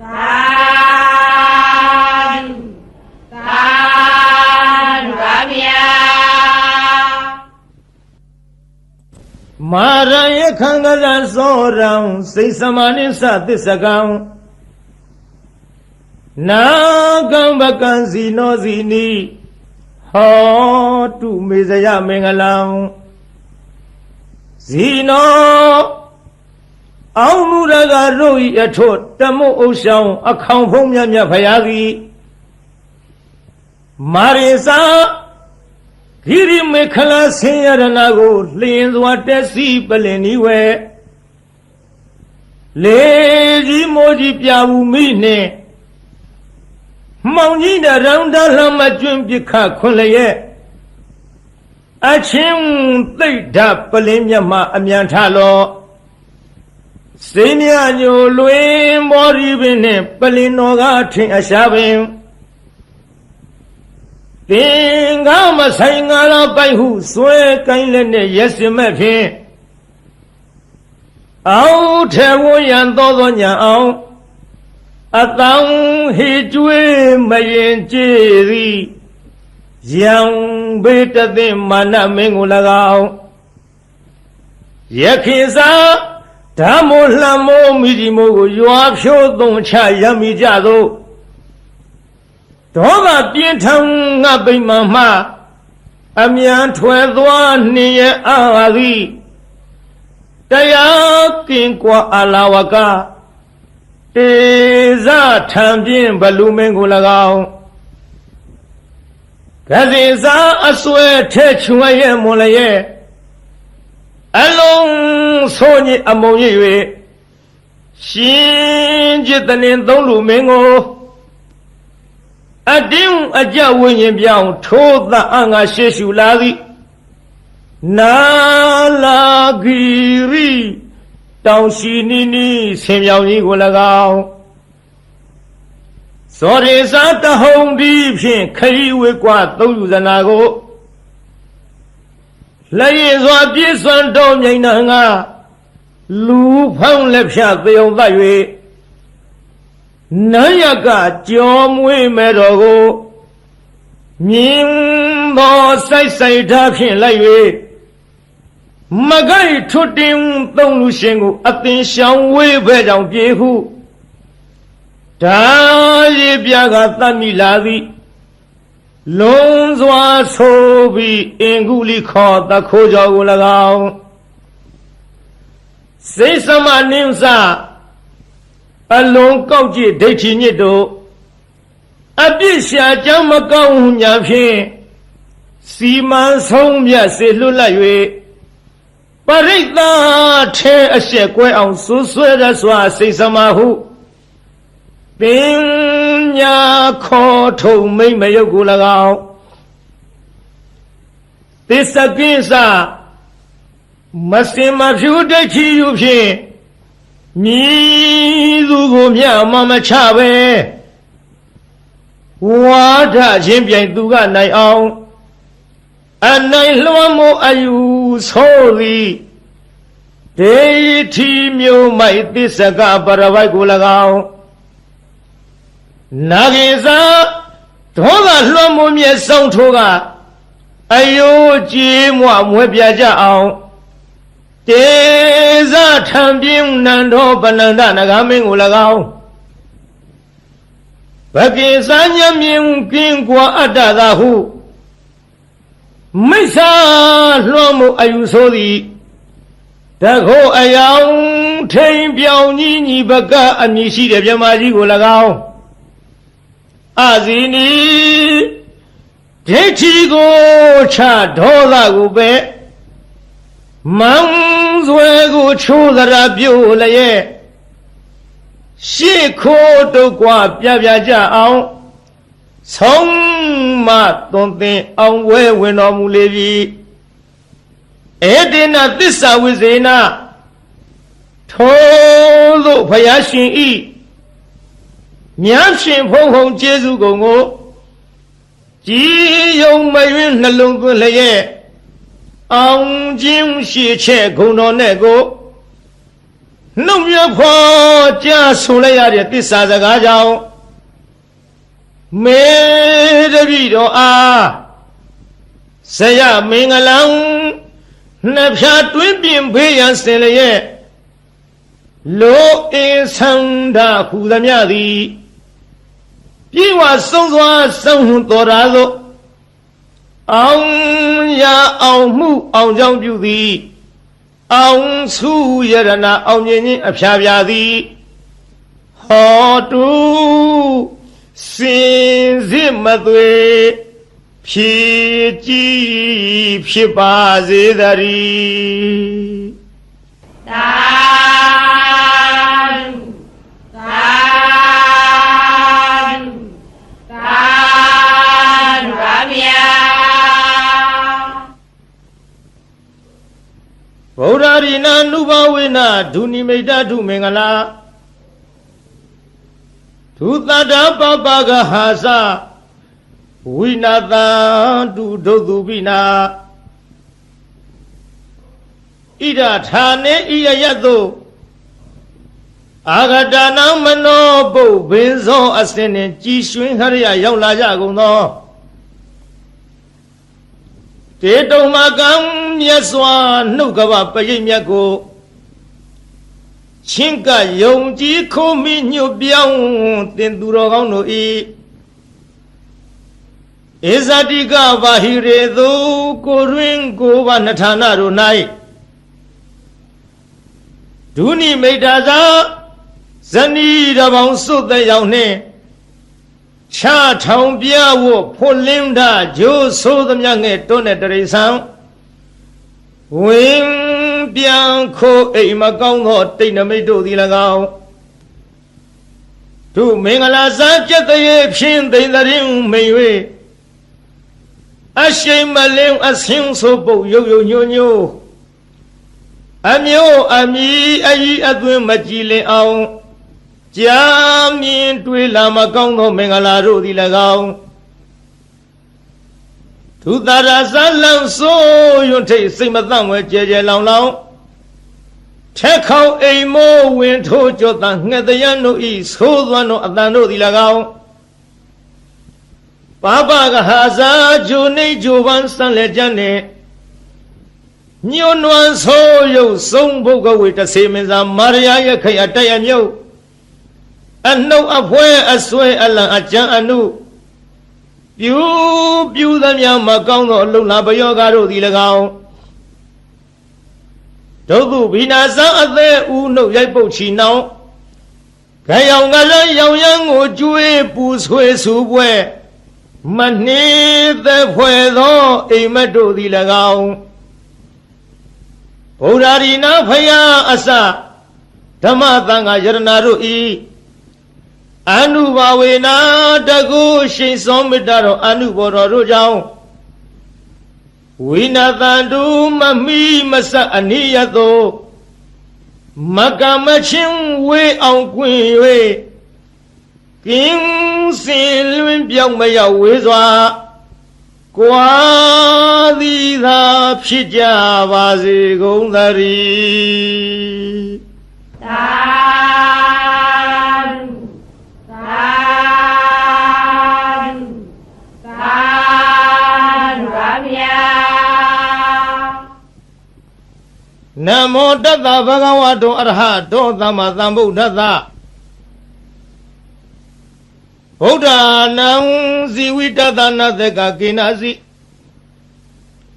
သာသာပါဗျာမာရယခံကရသောရံစိတ်စမနိသသစ္စကံနာကံပကံစီနောစီနီဟောတုမေဇယမင်္ဂလံဇီနောအောင်မူရကတို့ဤအထွတ်တမုတ်ဥဆောင်အခေါင်ဖုံးမြတ်မြတ်ဖရာသည်မာရိစာဂိရိမေခလာဆင်းရဏကိုလျင်စွာတက်စီပလင်ဤဝဲလေကြီးမိုးကြီးပြဘူးမိနှင့်မောင်ကြီးတရောင်တလှမကျွန်းပြခခွန်လျက်အချင်းသိဒ္ဓပလင်းမြတ်မှအမြန်ထလောစိญญညိုလွင်မောရီပင်နှင့်ပလင်းတော်ကထင်အရှားပင်သင်္ကာမဆိုင်ငါလာပိုက်ဟုဆွဲကိုင်းလက်နဲ့ရက်စင်မဲ့ဖြင့်အောက်ထဲဝရန်သောညာအောင်အတောင်ဟိကျွေးမရင်ကြည်သည်ယံဘေတသိမာနမင်းကို၎င်းယခိစာဓမ္မိုလှမိုးမိဒီမိုးကိုရွာဖြိုးသွန်ချရမိကြသောဒေါသပြင်းထန်ငါပိမှန်မှအမြန်ထွယ်သွားနှင်ရအာသည်တရားကင်ကွာအလာဝကတေဇထံပြင်းဘလူမင်းကို၎င်းကစီစာအဆွဲထဲချွေရဲ့မွန်လျက်အလုံးဆိုညအမုံရ၍ရှင်จิตနှင်သုံးလူမင်းကိုအတင်းအကြဝိညာဉ်ပြောင်းထိုးသအငါရှေရှုလာသည်နာလာဂီရီတောင်ရှိနီနီဆင်ပြောင်ကြီးကို၎င်းဇောရေစာတဟုံဒီဖြင့်ခရီးဝေကွာသုံးယူဇနာကိုလက်ရည်စွာပြည့်စွမ်းတော်မြိန်နာငါလူဖောင်းလက်ဖြတ်သေုံသတ်၍နန်းရကကြောမွေးမဲ့တော်ကိုမြင်းသောစိုက်စိုက်ထားဖြင့်လိုက်၍မကိုက်ထွတ်တင်သုံးလူရှင်ကိုအသင်ရှောင်ဝေးဘဲကြောင့်ပြေဟုဒါရည်ပြကသတ်မိလာသည် လွန်စွာဆိုပြီးအင်္ဂုလိခေါ်တခိုးကြောကို၎င်းစိတ်သမနိမ့်စအလုံးကောက်ကြည့်ဒိဋ္ဌိညစ်တို့အပြစ်ရှာကြောင့်မကောင်းညာဖြင့်စီမံဆုံးမြတ်စေလွတ်လပ်၍ပရိသတ်ထဲအရှက်ကွဲအောင်ဆွဆွဲရစွာစိတ်သမဟုပညာခေါ်ထုံမိမ့်မယုတ်ကို၎င်းသစ္စာကိစ္စမစင်မဖြူဒိဋ္ဌိယူဖြင့်မြည်သူကိုမြတ်မချပဲဝါဒချင်းပြိုင်သူကနိုင်အောင်အနိုင်လွှမ်းမိုးအယူဆိုသည်ဒိဋ္ဌိမျိုးမိုက်သစ္စာကပရဝိုက်ကို၎င်းနာဂိသာဒေါသလွှမ်းမိုးမြဲဆောင်ထိုးကအယိုးကြေးမွမွဲပြကြအောင်တေဇထံပြင်းနန္ဒောပနန္ဒနဂမင်းကို၎င်းဘကိသညမြင်ကင်းကွာအတ္တသာဟုမိစ္ဆာလွှမ်းမိုးအယူဆိုသည်တခိုးအယောင်ထိန်ပြောင်ကြီးညီဘကအမည်ရှိတဲ့မြမကြီးကို၎င်းအဇီနီဒိဋ္ဌိကိုချဒေါသကိုပဲမန်းစွဲကိုချိုးသရာပြုတ်လျက်ရှေ့ခိုးတို့ကွာပြပြကြအောင်ဆုံးမသွန်သင်အောင်ဝဲဝင်တော်မူလေပြီဧတေနသစ္စာဝိဇေနထိုသို့ဘုရားရှင်ဤမြတ်ရှင်ဘုံဘုံကျေးဇူးကုန်ကိုကြည်ယုံမယွင်းနှလုံးသွင်းလျက်အောင်ခြင်းရှိချက်ဂုဏ်တော်နဲ့ကိုနှုတ်မြဖော်ကြားဆိုလိုက်ရတဲ့သစ္စာစကားကြောင့်မေတ္တိတော်အားဇယမင်္ဂလံနှဖြာတွင်းပြင်ဖေးရန်စင်လျက်လောအင်းဆန္ဒဟူသမျှသည်ပြေဝဆုံးစွာဆုံးဟုတော်ရာသို့အောင်ရအောင်မှုအောင်ကြောင့်ပြုသည်အောင်စုယရဏအောင်မြင်ခြင်းအဖျားပြသည်ဟောတုစင်စစ်မသွေဖြည့်ကြည်ဖြစ်ပါစေတည်းသာသာသာပါဗျာဗုဒ္ဓရိနာနုဘဝေနဒုနိမိတ်ဒုမင်္ဂလာဒုသတ္တပပကဟာသဝိနာတံတုဒုသုပိနာဣဒထာနေဣယယတုအာဂတနာမနောပုဗ္ဗင်းဇောအစင်းနှင့်ကြည်ရွှင်ခရယရောက်လာကြကုန်သောတေတုံမကံမြတ်စွာနှုတ်ကပပရိတ်မြတ်ကိုချင်းကယုံကြည်ခိုးမိညွတ်ပြောင်းတင်သူတော်ကောင်းတို့ဤဧဇတိကဘာဟိရေသူကိုရင်းကိုဘာနထာနာတို့၌ဒုနိမိတ်တာသာဇနီးတပေါင်းစွတ်တဲ့ရောက်နှင့်ချထောင်ပြဝဖို့လင်းတာဂျိုးဆိုးသမျှငဲ့တွန်းတဲ့တရိษံဝင်းပြန်ခိုးအိမ်မကောင်းသောတိတ်နမိတ်တို့သည်၎င်းသူမင်္ဂလာစံကျက်တဲ့ဖြင့်သိသရင်မိန်၍အရှိန်မလင်းအဆင်းဆိုပုတ်ရုပ်ရုပ်ညို့ညို့အမျိုးအမီအကြီးအသွင်းမကြည်လင်အောင်ကြာမြင်တွေ့လာမကောင်းသောမင်္ဂလာတို့သည်၎င်းသူသာရဇလံဆိုးရွံ့ထိတ်စိတ်မသန့်ဝဲကြဲကြဲလောင်လောင်ထက်ခေါအိမ်မိုးဝင်ထိုးကြောတန်ငှက်တရန်တို့ဤဆိုးသွမ်းသောအတန်တို့သည်၎င်းပါပကဟာဇာဂျိုနေဂျိုပန်းစံလက်ကျန်နှင့်ညွန်းနွမ်းဆိုးရုပ်ဆုံးဘုဂဝေတစေမင်းသာမာရယာရဲ့ခိုင်အတက်အမြုပ်အနှုတ်အဖွဲအဆွဲအလံအကြံအနုပ ပြုသမျှမကောင်းသောအလုံးလာပယောဂတို့သည်၎င်းဒုက္ခဘိနာစံအသက်ဦးနှုတ်ရိုက်ပုတ်ချီနှောင်းခံရောင်ကလည်းရောင်ရမ်းကိုကျွေးပူဆွေးဆူပွဲမနှေးသက်ဖွဲ့သောအိမ်မက်တို့သည်၎င်းဗုဒ္ဓရီနာဖယားအစဓမ္မသံဃာယရဏတို့ဤအနုဘာဝေနာတကုရှိန်စောမေတ္တာတော်အနုဘောတော်တို့ကြောင့်ဝိနာတန်တုမမိမဆအနိယသောမကမချင်းဝေအောင်ကွင်၍ကင်းစင်လွင်ပြောင်းမရောက်ဝေစွာကွာသည်သာဖြစ်ကြပါစေကုန်သတည်းသာသာသာပါဗျာနမောတတ္တဗဂဝတောအရဟတောသမ္မာသမ္ဗုဒ္ဓသဗုဒ္ဓနံဇီဝိတတနာသကကိနာစီ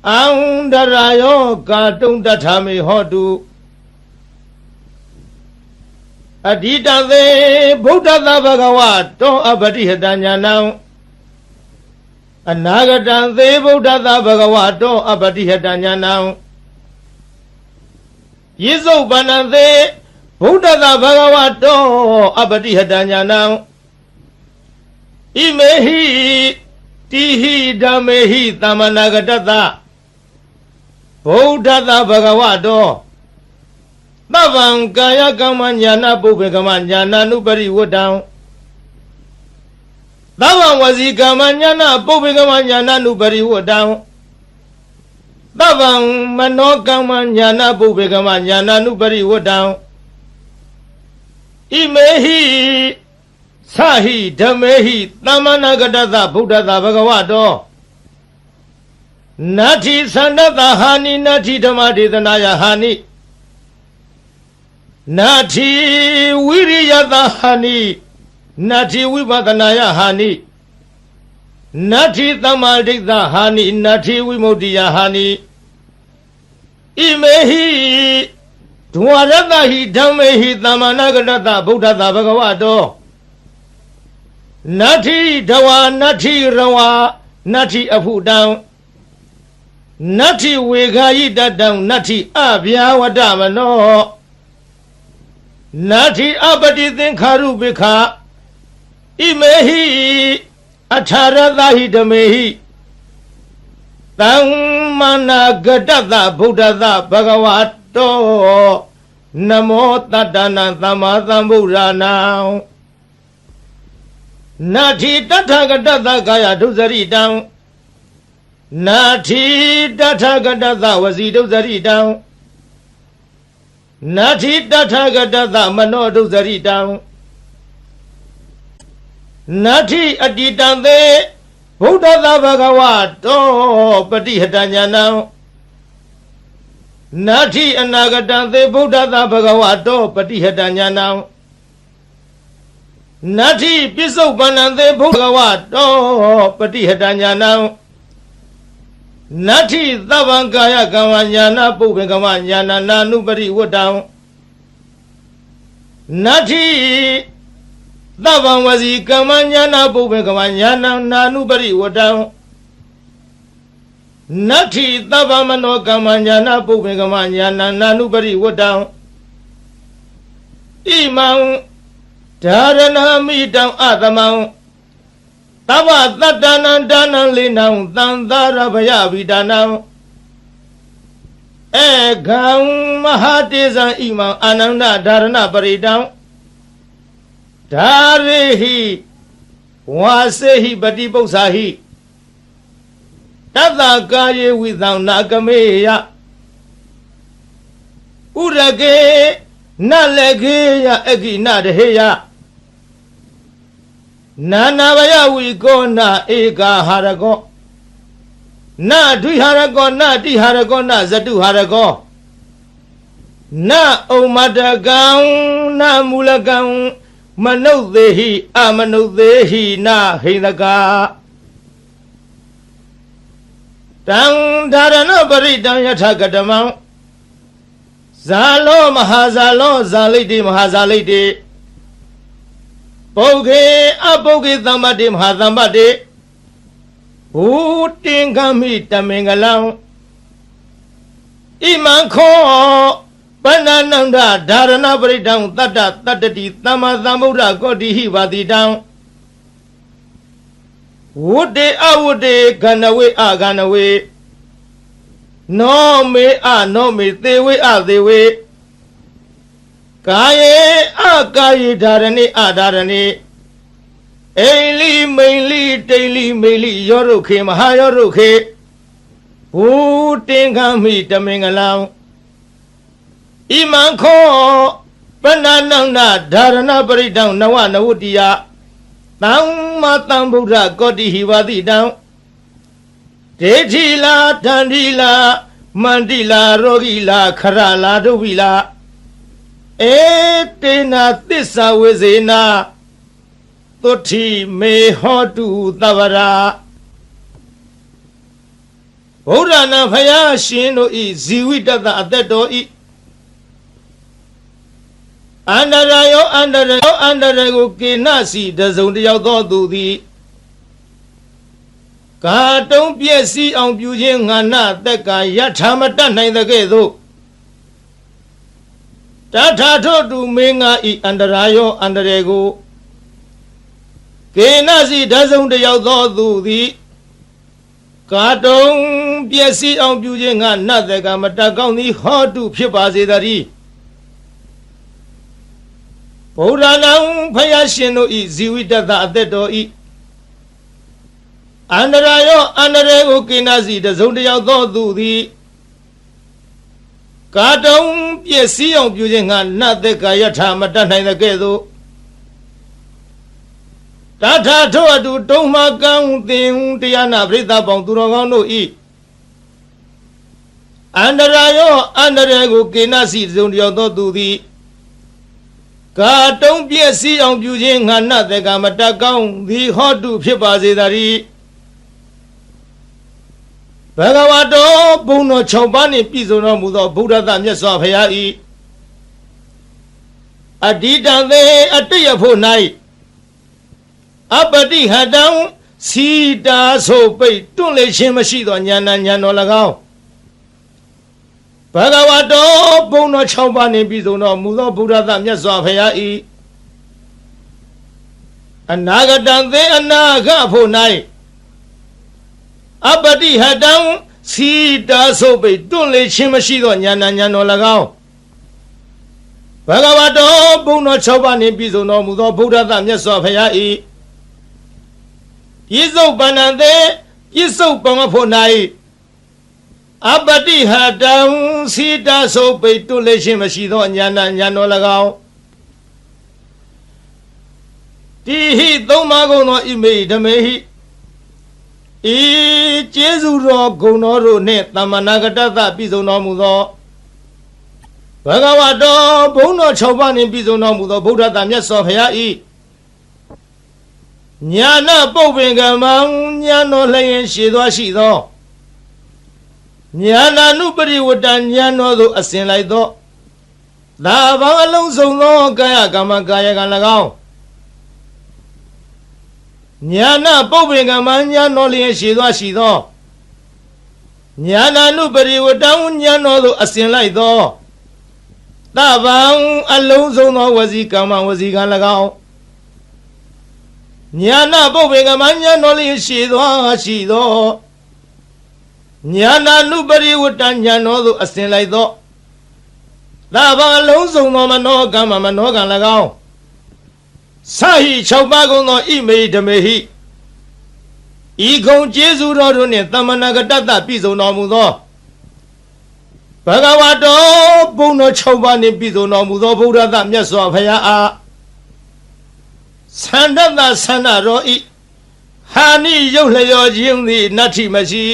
အံဒရာယောကာတုံတထာမေဟောတုအဓိတသေဗုဒ္ဓသဗဂဝတောအပတိဟတညာနံအနာဂတံသေဗုဒ္ဓသဗဂဝတောအပတိဟတညာနံယေဇုပနံသေဗုဒ္ဓသဗဂဝတောအပတိဟတညာနံဣမေဟိတိဟိဓမ္မေဟိသမ္မနာဂတတဗုဒ္ဓသဗဂဝတောသဗ္ဗံကာယကမ္မညာနာပုပ္ပေကမ္မညာနာနုပရိဝတ္တံသဗ္ဗံဝစီကမ္မညာနာပုပ္ပေကမ္မညာနာနုပရိဝတ္တံသဗ္ဗံမနောကမ္မညာနာပုပ္ပေကမ္မညာနာနုပရိဝတ္တံဣမေဟိသဟိဓမ္မေဟိသမ္မနာဂတသဗုဒ္ဓသဗဂဝတောနတ္ထိသန္တတဟာနိနတ္ထိဓမ္မဒေသနာယဟာနိနတ္ထိဝိရိယတဟာနိနတ္ထိဝိပဿနာယဟာနိနတ္ထိသမ္မာဒိဋ္ဌဟာနိနတ္ထိဝိမု ക്തി ယဟာနိဣမေဟိဒဝရတဟိဓမ္မေဟိသမ္မာနာဂတသဗုဒ္ဓသဗဂဝတောနတ္ထိဒဝါနတ္ထိရဝါနတ္ထိအဖုတံနတ္ထိဝေခာယိတတံနတ္ထိအဗျာဝတ္တမနောနတ္ထိအပတိသင်္ခါရုပိခာဣမေဟိအထာရသဟိဓမေဟိသမ္မာနာဂတသဗုဒ္ဓသဗဂဝတောနမောတတ္တနံသမ္မာသမ္ဗုဒ္ဓနာနတ္ထိတထဂတသကာယဒုစရိတံနတ္ထိတထဂတသဝစီဒုစရိတံနတ္ထိတထဂတသမနောဒုစရိတံနတ္ထိအတိတံသေဗုဒ္ဓသဗဂဝတောပတိဟတညာနံနတ္ထိအနာဂတံသေဗုဒ္ဓသဗဂဝတောပတိဟတညာနံနတ္ထိပစ္စုပ္ပန္နံသေဗုဒ္ဓဝတောပတိဟတညာနံနတ္ထိသဗ္ဗံကာယကမ္မညာနာပုပ္ပေကမ္မညာနာနာနုပရိဝတ္တံနတ္ထိသဗ္ဗံဝစီကမ္မညာနာပုပ္ပေကမ္မညာနာနာနုပရိဝတ္တံနတ္ထိသဗ္ဗမနောကမ္မညာနာပုပ္ပေကမ္မညာနာနာနုပရိဝတ္တံဣမံဓာရဏမိတံအသမံသဗ္ဗတတ္တနံဒါနံလေနံသံသာရဗယဝိဒါနံဧကံမဟာတေဇံဣမံအာနန္ဒဓာရဏပရိတံဓာရေဟိဝါစေဟိပတိပု္ပ္ပာဟိတတ္တကာယေဝိသံနာကမေယဥရကေနလေကေယအကိနတဟေယနာနာဘယဝိကောနာဧကာဟာရကောနာဒွိဟာရကောနာတိဟာရကောနာဇတုဟာရကောနာဩမတကံနာမူလကံမနုဿေဟိအမနုဿေဟိနာဟိန္ဒကာ တံဒါရဏပရိတံယထကတမံဇာလောမဟာဇာလောဇာလိတိမဟာဇာလိတိပုဂ္ဂေအပုဂ္ဂေသမ္ပတိမဟာသမ္ပတိဘူတင်ကမိတမင်္ဂလံဣမံခောပဏ္ဏနန္ဒဒါရဏပရိတံတတ္တတတ္တိသမ္မာသမ္ဗုဒ္ဓကောတိဟိပါတိတံဝုတေအဝုတေကဏဝေအကဏဝေနောမေအနောမေသေဝေအသေဝေကာယေအကာယေဓာရဏိအဓာရဏိအိလိမိန်လိတိန်လိမိန်လိယောရုခေမဟာယောရုခေဘူတင်ခံမိတမင်္ဂလံဣမံခောပဏ္ဏနန္ဒဓာရဏပရိတံနဝနဝတ္တိယသမ္မာသမ္ဗုဒ္ဓကောတိဟိဝတိတံဒေတိလာတန္တိလာမန္တိလာရောဂိလာခရလာဒုဝိလာဧတေနာသစ္စာဝေဇေနာသုတိမေဟောတုသဗ္ဗရာဗုဒ္ဓနာဖယားရှင်တို့ဤဇီဝိတတအသက်တော်ဤအန္တရာယောအန္တရာယောအန္တရာကိုကေနစီတစုံတယောက်သောသူသည်ကာတုံးပြည့်စည်အောင်ပြုခြင်းငါနတက်ကယထာမတတ်နိုင်တဲ့ကဲ့သို့တထာထောတုမေငါဤအန္တရာယောအန္တရာကိုကေနစီတစုံတယောက်သောသူသည်ကာတုံးပြည့်စည်အောင်ပြုခြင်းငါနတက်ကမတတ်ကောင်းသည်ဟောတုဖြစ်ပါစေတည်းဗုဒ္ဓနာဖယားရှင်တို့ဤဇီဝိတတအသက်တော်ဤအန္တရာယောအန္တရာကိုကိနာစီတစုံတယောက်သောသူသည်ကာတုံးပြည့်စည်အောင်ပြုခြင်းငါနတ်သက်ကာယထာမတတ်နိုင်တဲ့ကဲ့သို့တထာထောအတူတုံးမကံသင်တရားနာပရိသတ်ပေါင်းသူတော်ကောင်းတို့ဤအန္တရာယောအန္တရာကိုကိနာစီတစုံတယောက်သောသူသည်ကာတုံးပြည့်စည်အောင်ပြုခြင်းငါနတ်သက်ကာမတတ်ကောင်းသည်ဟောတုဖြစ်ပါစေတည်းဘဂဝါတော်ဘုံတော်6ပါးနှင့်ပြည့်စုံတော်မူသောဗုဒ္ဓသမြတ်စွာဘုရား၏အတ္တိတံသေအတ္တယဖို့၌အပတိဟတံစီတာဆိုပိတ်တွန့်လေခြင်းမရှိသောဉာဏ်ဉာဏ်တော်၎င်းဘဂဝါတော်ဘုံတော်6ပါးနှင့်ပြည့်စုံတော်မူသောဗုဒ္ဓသမြတ်စွာဘုရား၏အနာဂတံသေအနာဂဖို့၌အပတိဟတံစီတာဆိုပိတ်တွန့်လေခြင်းမရှိသောဉာဏ်ဉာဏ်တော်၎င်းဘဂဝါတော်ဘုံတော်6ပါးနှင့်ပြည့်စုံတော်မူသောဗုဒ္ဓသမြတ်စွာဘုရား၏ပြစ္ဆုတ်ပန္နသေပြစ္ဆုတ်ပံဖို့၌အပတိဟတံစီတာဆိုပိတ်တွန့်လေခြင်းမရှိသောဉာဏ်ဉာဏ်တော်၎င်းတိဟိသုံးပါးကုန်သောဣမေဓမေဟိဤကျေးဇူးတော်ဂုဏ်တော်တို့နှင့်သမ္မာနာဂတသပြည့်စုံတော်မူသောဘဂဝါတော်ဘုံတော်6ပါးနှင့်ပြည့်စုံတော်မူသောဗုဒ္ဓသာမြတ်စွာဘုရား၏ညာနာပုပ္ပင်ကမံညာတော်လျင်ရှည်သွားရှိသောညာနာနုပရိဝတ္တညာတော်သို့အစဉ်လိုက်သောသာဘောင်အလုံးစုံသောကာယကမ္မကာယကံ၎င်းညာနာပုပ္ပင်ကမညာတော်လျင်ရှည်သွားရှိသောညာနာနုပရိဝတ္တညာတော်သို့အစဉ်လိုက်သောသဗ္ဗံအလုံးစုံသောဝစီကမ္မဝစီကံ၎င်းညာနာပုပ္ပင်ကမညာတော်လျင်ရှည်သွားရှိသောညာနာနုပရိဝတ္တညာတော်သို့အစဉ်လိုက်သောသဗ္ဗံအလုံးစုံသောမနောကမ္မမနောကံ၎င်းစာဟိ6ပါးကုန်သောဣမေဓမေဟိဤကုံကျေးဇူးတော်တို့နှင့်သမ္မာနာဂတတပြည့်စုံတော်မူသောဘဂဝါတော်ဘုံတော်6ပါးနှင့်ပြည့်စုံတော်မူသောဗုဒ္ဓသမြတ်စွာဘုရားအားသန္တသဆန္ဒတော်ဤဟာနိရုပ်လျော်ခြင်းသည်နတ္ထိမရှိ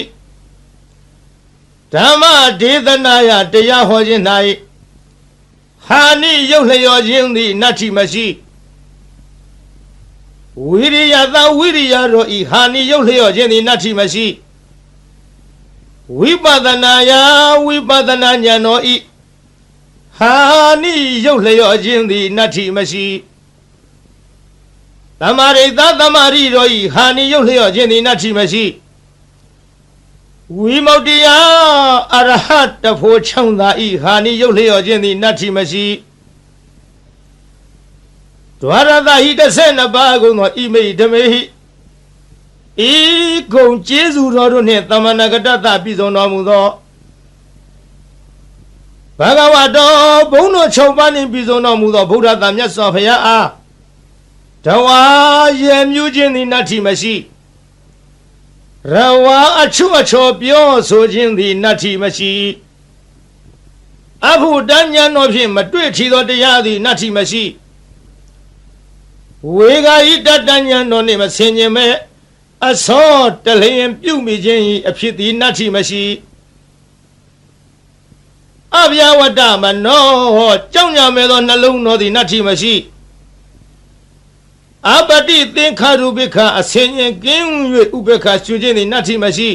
ဓမ္မဒေသနာယတရားဟောခြင်း၌ဟာနိရုပ်လျော်ခြင်းသည်နတ္ထိမရှိဝိရိယသာဝိရိယတော်ဤဟာနိရုပ်လျော့ခြင်းသည်နတ္ထိမရှိ ဝိပဿနာယဝိပဿနာဉာဏ်တော်ဤဟာနိရုပ်လျော့ခြင်းသည်နတ္ထိမရှိသမာရိသသမာရိတော်ဤဟာနိရုပ်လျော့ခြင်းသည်နတ္ထိမရှိဝိမု ക്തി ယအရဟတဖို့ချောင်းသာဤဟာနိရုပ်လျော့ခြင်းသည်နတ္ထိမရှိဒွါရသဟိ12ပါးကုန်သောဣမိဓမေဟိဤကုံကျေးဇူးတော်တို့နှင့်သမဏဂတတပြည့်စုံတော်မူသောဘဂဝါတော်ဘုန်းတော်6ပါးနှင့်ပြည့်စုံတော်မူသောဗုဒ္ဓသာမြတ်စွာဘုရားအားတဝါရေမြူးခြင်းသည်နတ္ထိမရှိရဝါအချွတ်အချော်ပြောဆိုခြင်းသည်နတ္ထိမရှိအဘုဒ္ဓဉာဏ်တော်ဖြင့်မတွေ့ထီသောတရားသည်နတ္ထိမရှိဝေဂာဟိတတဉာဏ်တော်နှင့်မဆင်ခြင်မဲ့အစောတလျင်ပြုမိခြင်း၏အဖြစ်သည်နတ္ထိမရှိအဗျာဝတ္တမနောကြောင့်ညမဲ့သောနှလုံးတော်သည်နတ္ထိမရှိအပတိသင်္ခါရုပိခအဆင်ញင်ကင်း၍ဥပေက္ခရှုခြင်းသည်နတ္ထိမရှိ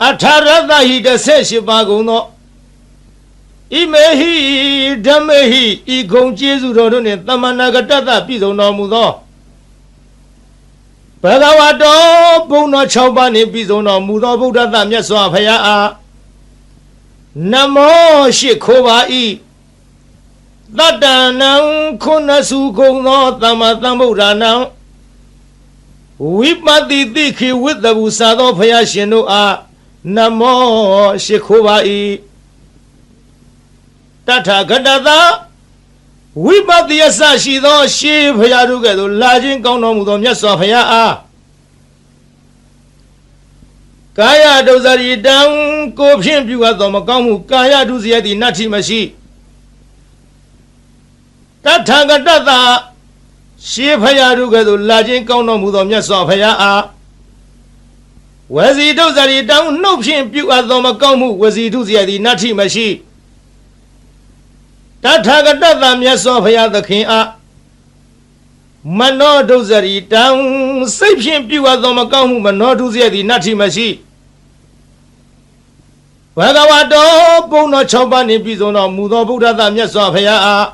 အထာရသဟိ18ပါးကုန်သောဣမေဟိဓမ္မေဟိဤဂုံကျေးဇူးတော်တို့နှင့်သမဏဂတတပြည့်စုံတော်မူသောဘဂဝါတော်ဘုန်းတော်6ပါးနှင့်ပြည့်စုံတော်မူသောဗုဒ္ဓသာမြတ်စွာဘုရားအားနမောရှိခိုးပါ၏တတ္တနံခုနစုကုန်သောသမ္မာသမ္ဗုဒ္ဓနာဝိပတိတိခိဝိတ္တဘူစာသောဘုရားရှင်တို့အားနမောရှိခိုးပါ၏တထာဂတသာဝိပဿယစရှိသောရှေးဘုရားတို့ကဲ့သို့လာခြင်းကောင်းတော်မူသောမြတ်စွာဘုရားအားကာယဒုစရိတံကိုဖြင့်ပြုအပ်သောမကောင်းမှုကာယဒုစရိုက်သည်နတ္ထိမရှိတထာဂတသာရှေးဘုရားတို့ကဲ့သို့လာခြင်းကောင်းတော်မူသောမြတ်စွာဘုရားအားဝစီဒုစရိတံနှုတ်ဖြင့်ပြုအပ်သောမကောင်းမှုဝစီဒုစရိုက်သည်နတ္ထိမရှိတထာဂတသာမြတ်စွာဘုရားသခင်အားမနောဒုစရိတံစိတ်ဖြင့်ပြုအပ်သောမကောင်းမှုမနောဒုစရိုက်သည်နတ္ထိမရှိဘဂဝါတော်ဘုန်းတော်6ပါးနှင့်ပြည့်စုံတော်မူသောဗုဒ္ဓသာမြတ်စွာဘုရားအား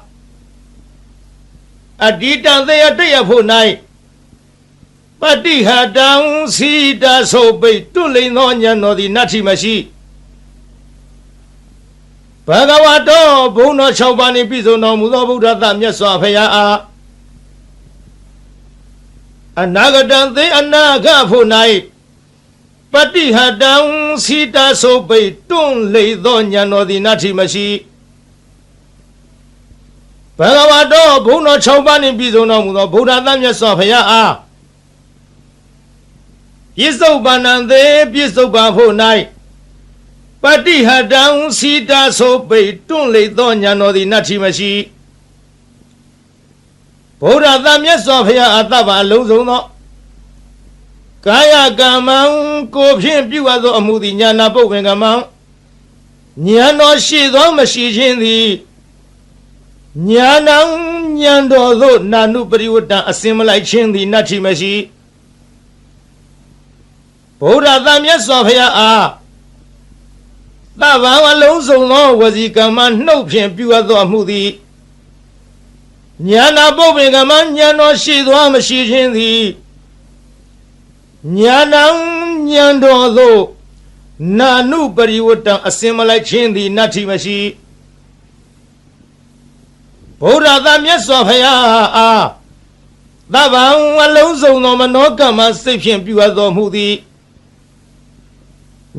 အတ္တိတံသေယတရဖို့၌ပฏิဟတံစီတာဆိုပိတ်တွလိန်သောဉာဏ်တော်သည်နတ္ထိမရှိဘဂဝါတော်ဘုန်းတော်6ပါးနှင့်ပြည့်စုံတော်မူသောဗုဒ္ဓသာမြတ်စွာဘုရားအားအနာဂတံသေအနာဂဖို့၌ပฏิဟတံစီတာဆိုပိတ်တွလိန်သောဉာဏ်တော်သည်နတ္ထိမရှိဘဂဝါတော်ဘုန်းတော်6ပါးနှင့်ပြည့်စုံတော်မူသောဗုဒ္ဓသာမြတ်စွာဘုရားအားပြစ္ဆုတ်ပန္နံသေပြစ္ဆုတ်ပန်ဖို့၌ပฏิဟတံစီတာဆိုပိတ်တွန့်လိတ်သောဉာဏ်တော်သည်နတ္ထိမရှိဗုဒ္ဓသာမြတ်စွာဘုရားအတ္တပါအလုံးစုံသောကာယကမ္မံကိုဖြင့်ပြုအပ်သောအမှုသည်ဉာဏပုပ္ပင်ကမ္မံဉာဏ်တော်ရှိသောမရှိခြင်းသည်ဉာဏံဉာဏ်တော်သို့နာနုပရိဝတ္တအစင်မလိုက်ခြင်းသည်နတ္ထိမရှိဗုဒ္ဓသာမြတ်စွာဘုရားအားသဗ္ဗံအလုံးစုံသောဝစီကမ္မနှုတ်ဖြင့်ပြုအပ်သောအမှုသည်ဉာဏပုပ္ပင်ကမ္မဉာဏ်တော်ရှိသောမရှိခြင်းသည်ဉာဏံဉာဏ်တော်သို့နာနုပရိဝတ္တအစင်မလိုက်ခြင်းသည်နတ္ထိမရှိဗုဒ္ဓသာမြတ်စွာဘုရားအားသဗ္ဗံအလုံးစုံသောမနောကမ္မစိတ်ဖြင့်ပြုအပ်သောမှုသည်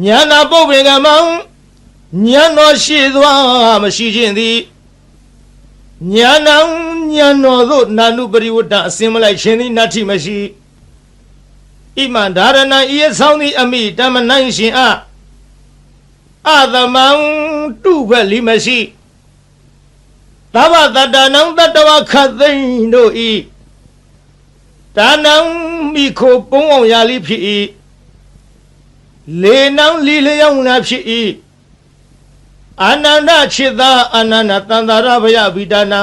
ဉာဏပုပ္ပင်ကမ္မဉာဏ်တော်ရှိသောမရှိခြင်းသည်ဉာဏံဉာဏ်တော်သို့နာနုပရိဝတ္တအစင်မလိုက်ခြင်းသည်နတ္ထိမရှိဣမံဓာရဏံဤအဆောင်သည်အမိတမနန့်ရှင်အားအသမံတုဘလိမရှိသဗ္ဗတတ္တနံတတဝခသိန်တို့ဤဒါနံမိခိုပုံအောင်ရာလိဖြစ်၏လေနံလီလျောင်းလာဖြစ်၏အာနန္ဒချစ်သာအာနန္ဒတန္တာရဘယဗိဒါနံ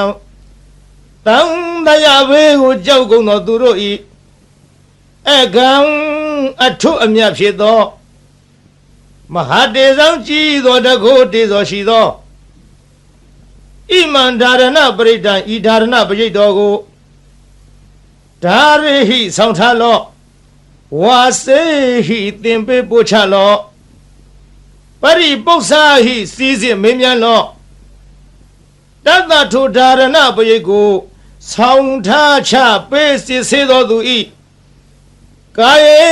တံတရားဘေးကိုကြောက်ကုန်သောသူတို့ဤအကံအထုအမြတ်ဖြစ်သော မဟာတေဆောင်ကြည်သောတကုတေသောရှိသောဣမန္ဒါရဏပရိဒံဤဒါရဏပရိတ်တော်ကိုဒါရိဟိဆောင်ထားလော့ဝါစေဟိသင်ပေးပို့ချလော့ပရိပု္ပ္ပာဟိစီစစ်မင်းမြန်းလော့တတ္တထိုဒါရဏပရိတ်ကိုဆောင်ထားချပေးစစ်စေတော်သူဤကာယေ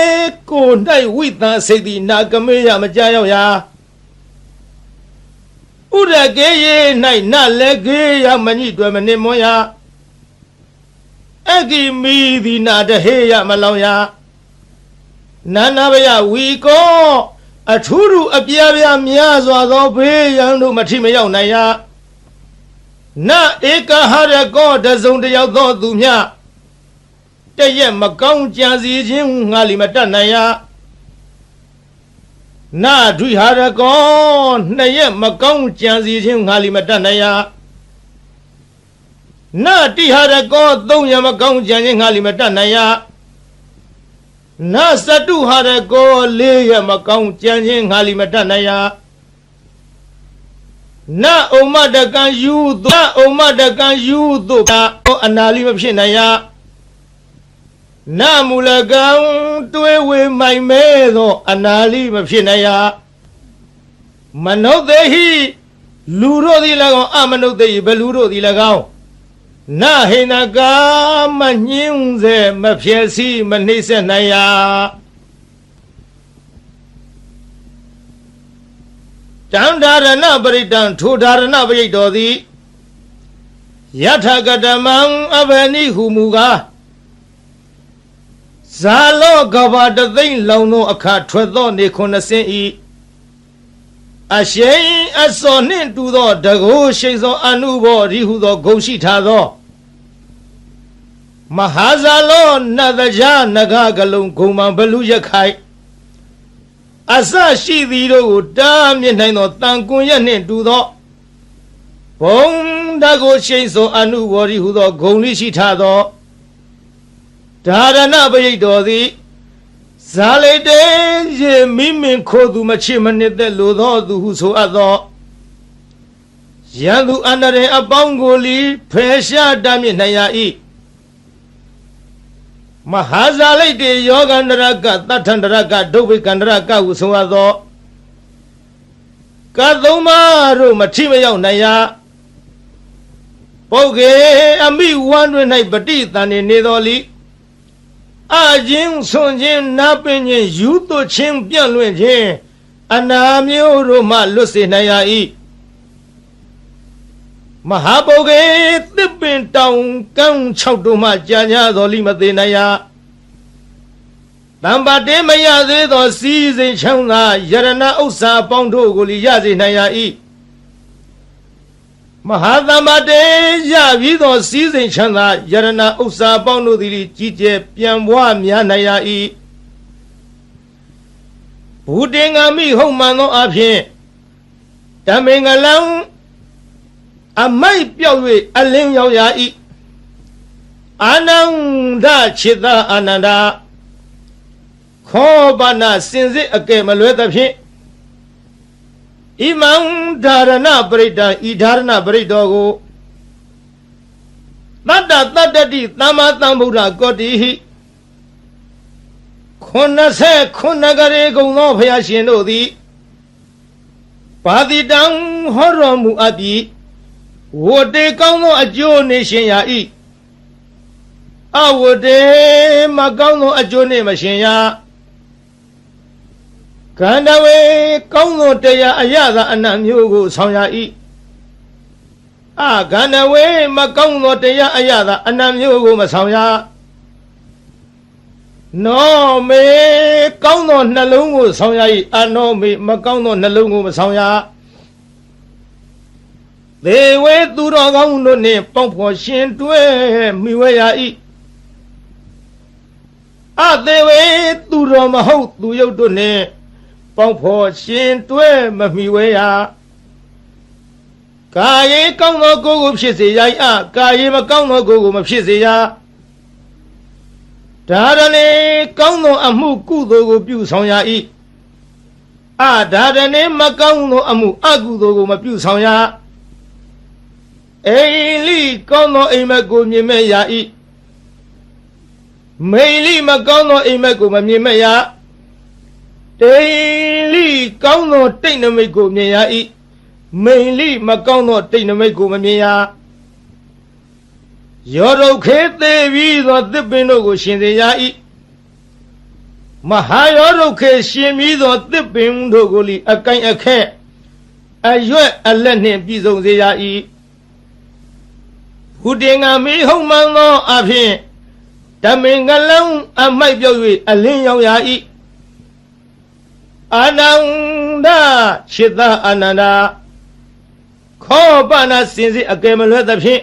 ကို၌ဝိသံစိတ်သည်နာကမေယမကြောက်ရာဥရကေယေ၌နလည်းကေယမညိတွယ်မနစ်မွန်ရာအကိမီသည်နာတဟေယမလောင်ရာနာနာဘယဝီကောအထူးထူးအပြားပြားများစွာသောဘေးရန်တို့မထိမရောက်နိုင်ရာနဧကဟရကောတစုံတယောက်သောသူမြတရက်မကောင်းကြံစီခြင်းငါလီမတတ်နိုင်ရာနာဒွိဟာရကောနှစ်ရက်မကောင်းကြံစီခြင်းငါလီမတတ်နိုင်ရာနာတိဟာရကောသုံးရက်မကောင်းကြံခြင်းငါလီမတတ်နိုင်ရာနာစတုဟာရကောလေးရက်မကောင်းကြံခြင်းငါလီမတတ်နိုင်ရာနာဥမ္မတကံယူသောဥမ္မတကံယူသောအနာလီမဖြစ်နိုင်ရာနာမူလကံတွေးဝေမိုင်မဲသောအနာလီမဖြစ်နိုင်ရာမနုဿေဟိလူတို့သည်၎င်းအမနုဿေဟိဘလူတို့သည်၎င်းနာဟိနကာမညင်းစေမဖြစ်စီမနှိမ့်ဆက်နိုင်ရာတံဒါရဏပရိတံထိုဒါရဏပရိတ်တော်သည်ယထကတမံအဘနိဟုမူကားဇာလောကဘာတသိမ့်လောင်သောအခါထွက်သောနေ90ဤအရှိန်အစောနှင့်တူသောတကုရှိန်သောအနုဘောရိဟုသောဂုံရှိထားသောမဟာဇာလောနတ်တရားနဂကလုံးဂုံမှဘလူရခိုင်အစရှိသည်တို့ကိုတားမြစ်နိုင်သောတန်ကွန်ရက်နှင့်တူသောဘုံတကုရှိန်သောအနုဘောရိဟုသောဂုံလိရှိထားသောဒါရဏပရိတ်တော်သည်ဇာလိတေရေမိမင်ခိုသူမချစ်မနစ်သက်လိုသောသူဟုဆိုအပ်သောရန်သူအန္တရာယ်အပေါင်းကိုလီဖယ်ရှားတမ်းမြစ်နိုင်ရ၏မဟာဇာလိတေယောဂန္တရကတထန္တရကဒုဗ္ဗေကန္တရကဟုဆိုအပ်သောကသုံးပါးတို့မထိမရောက်နိုင်ရပုဂ္ဂေအမိဝမ်းတွင်၌ပဋိသန္ဓေနေတော်လီအချင်းဆွန်ခြင်းနာပင်ခြင်းယူသွချင်းပြန့်လွင့်ခြင်းအနာမျိုးတို့မှလွတ်စေနိုင်ရ၏မဟာပုဂ္ဂေသစ်ပင်တောင်ကန်း၆တို့မှကြာညာတော်လိမသေးနိုင်ရတံပါတေမရသေးသောစီးစိမ်ချမ်းသာယရဏဥစ္စာပေါင်းတို့ကိုလီရစေနိုင်ရ၏မဟာသမ္မာတေရပြီးသောစီးစိမ်ချမ်းသာယရဏဥစ္စာပေါင်းတို့သည်ကြီးကျယ်ပြန်ပွားများနိုင်ရ၏ဘူတေငါမိဟုတ်မှန်သောအဖြစ်ဓမ္မေငလံအမိုက်ပြောက်၍အလင်းရောက်ရ၏အာနန္ဒခြေသာအာနန္ဒခောပနာစင်စစ်အကဲမလွဲသဖြင့်ဣမံဒါရဏပရိတံဤဒါရဏပရိတ်တော်ကိုတတ္တတတ္တတိသမ္မာသမ္ဗုဒ္ဓကောတိဟိ89ကရေကုံသောဘုရားရှင်တို့သည်ပါတိတံဟောတော်မူအပ်ပြီးဝတ္တေကောင်းသောအကျိုးနေရှင်ရ၏အဝတ္တေမကောင်းသောအကျိုးနေမရှင်ရကန္တဝေကောင်းသောတရားအရသာအနတ်မျိုးကိုဆောင်ရ၏ကန္တဝေမကောင်းသောတရားအရသာအနတ်မျိုးကိုမဆောင်ရနောမေကောင်းသောနှလုံးကိုဆောင်ရ၏အနောမေမကောင်းသောနှလုံးကိုမဆောင်ရသေဝေသူတော်ကောင်းတို့နှင့်ပေါင်းဖော်ရှင်တွဲမိဝဲရ၏သေဝေသူတော်မဟုတ်သူယုတ်တို့နှင့်ပေါင်းဖော်ရှင်တွဲမမိဝဲရကာယေကောင်းသောကိုယ်ကိုဖြစ်စေရ၏ကာယေမကောင်းသောကိုယ်ကိုမဖြစ်စေရဒါရလေကောင်းသောအမှုကုသိုလ်ကိုပြုဆောင်ရ၏ ဒါတည်းမကောင်းသောအမှုအကုသိုလ်ကိုမပြုဆောင်ရအိလိကောင်းသောအိမ်မက်ကိုမြင်မဲ့ရ၏မိလိမကောင်းသောအိမ်မက်ကိုမမြင်မဲ့ရတိလိကောင်းသောတိတ်နမိတ်ကိုမြင်ရ၏မိလိမကောင်းသောတိတ်နမိတ်ကိုမမြင်ရယောဒုခေသေးပြီးသောသစ်ပင်တို့ကိုရှင်စေရ၏မဟာယောဒုခေရှင်ပြီးသောသစ်ပင်တို့ကိုလိအကိုင်အခက်အရွက်အလက်နှင့်ပြည့်စုံစေရ၏ဘုတင်ငါမေဟုံမှန်သောအဖြစ်ဓမင်္ဂလံအမိုက်ပြောက်၍အလင်းရောက်ရ၏အာနန္ဒခြေသာအာနန္ဒာခောပနာစင်စစ်အကယ်မလွဲသဖြင့်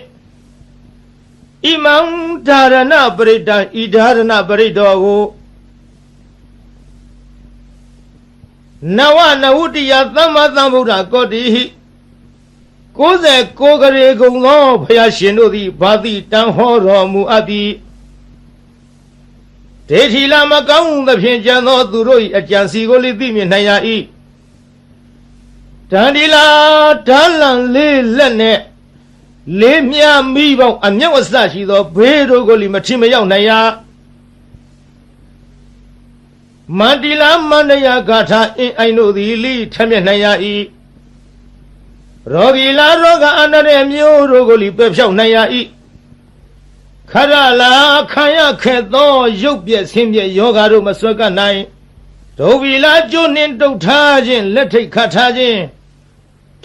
ဣမံဓာရဏပရိတံဤဓာရဏပရိတောကိုနဝနဝုတ္တိယသမ္မာသမ္ဗုဒ္ဓကောတိဟိ69ကရေကုံသောဘုရားရှင်တို့သည်ဘာတိတန်ဟောတော်မူအပ်သည်ဒေထီလာမကောင်းသဖြင့်ကြံသောသူတို့၏အကြံစီကိုလိသိမြင်နိုင်ရ၏တန်ဒီလာဓာလံလေးလက်နဲ့လေးမြမိပေါင်းအမြောက်အစရှိသောဘေးတို့ကိုလိမထင်မရောက်နိုင်ရမန္တိလာမန္တယာဂါထာအင်းအိုင်တို့သည်လိထမျက်နိုင်ရ၏ရောဂီလာရောဂအန္တရာယ်မျိုးတို့ကိုလိပယ်ဖြောက်နိုင်ရ၏ခရလာခံရခဲ့သောရုပ်ပြက်ဆင်းပြက်ယောဂါတို့မဆွဲကပ်နိုင်ဒုဗီလာကျိုးနှင့်တုတ်ထားခြင်းလက်ထိတ်ခတ်ထားခြင်း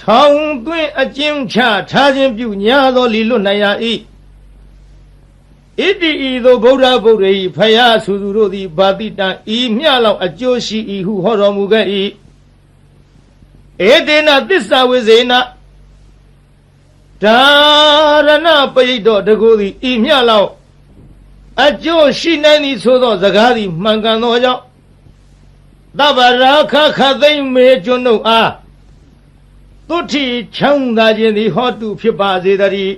ထောင်သွင်းအကျဉ်းချထားခြင်းပြုညာသောလီလွတ်နိုင်ရ၏ဣတိဤသို့ဗုဒ္ဓဗုဒ္ဓ၏ဖယားဆူသူတို့သည်ဘာတိတံဤမျှလောက်အကျိုးရှိ၏ဟုဟောတော်မူခဲ့၏ဧတေနသစ္စာဝိဇေနဓာရဏပရိတောတကူသည်ဤမျှလောက်အကျိုးရှိနိုင်သည်ဆိုသောစကားသည်မှန်ကန်သောကြောင့်သဗ္ဗရာခခသိမ့်မေကျွန်းတို့အားသုတိချမ်းသာခြင်းသည်ဟောတုဖြစ်ပါစေတည်း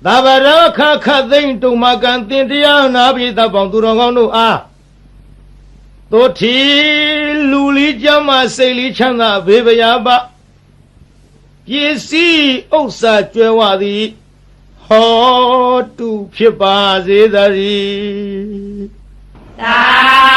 သဗ္ဗရာခခသိမ့်တုံမကံတင်တရားနာပြီးသပေါင်းသူတော်ကောင်းတို့အားသုတိလူလီကြမ်းမစိတ်လီချမ်းသာဘေဘယာပပစ္စည်းဥစ္စာကျွဲဝသည်ဟောတုဖြစ်ပါစေတည်းသာ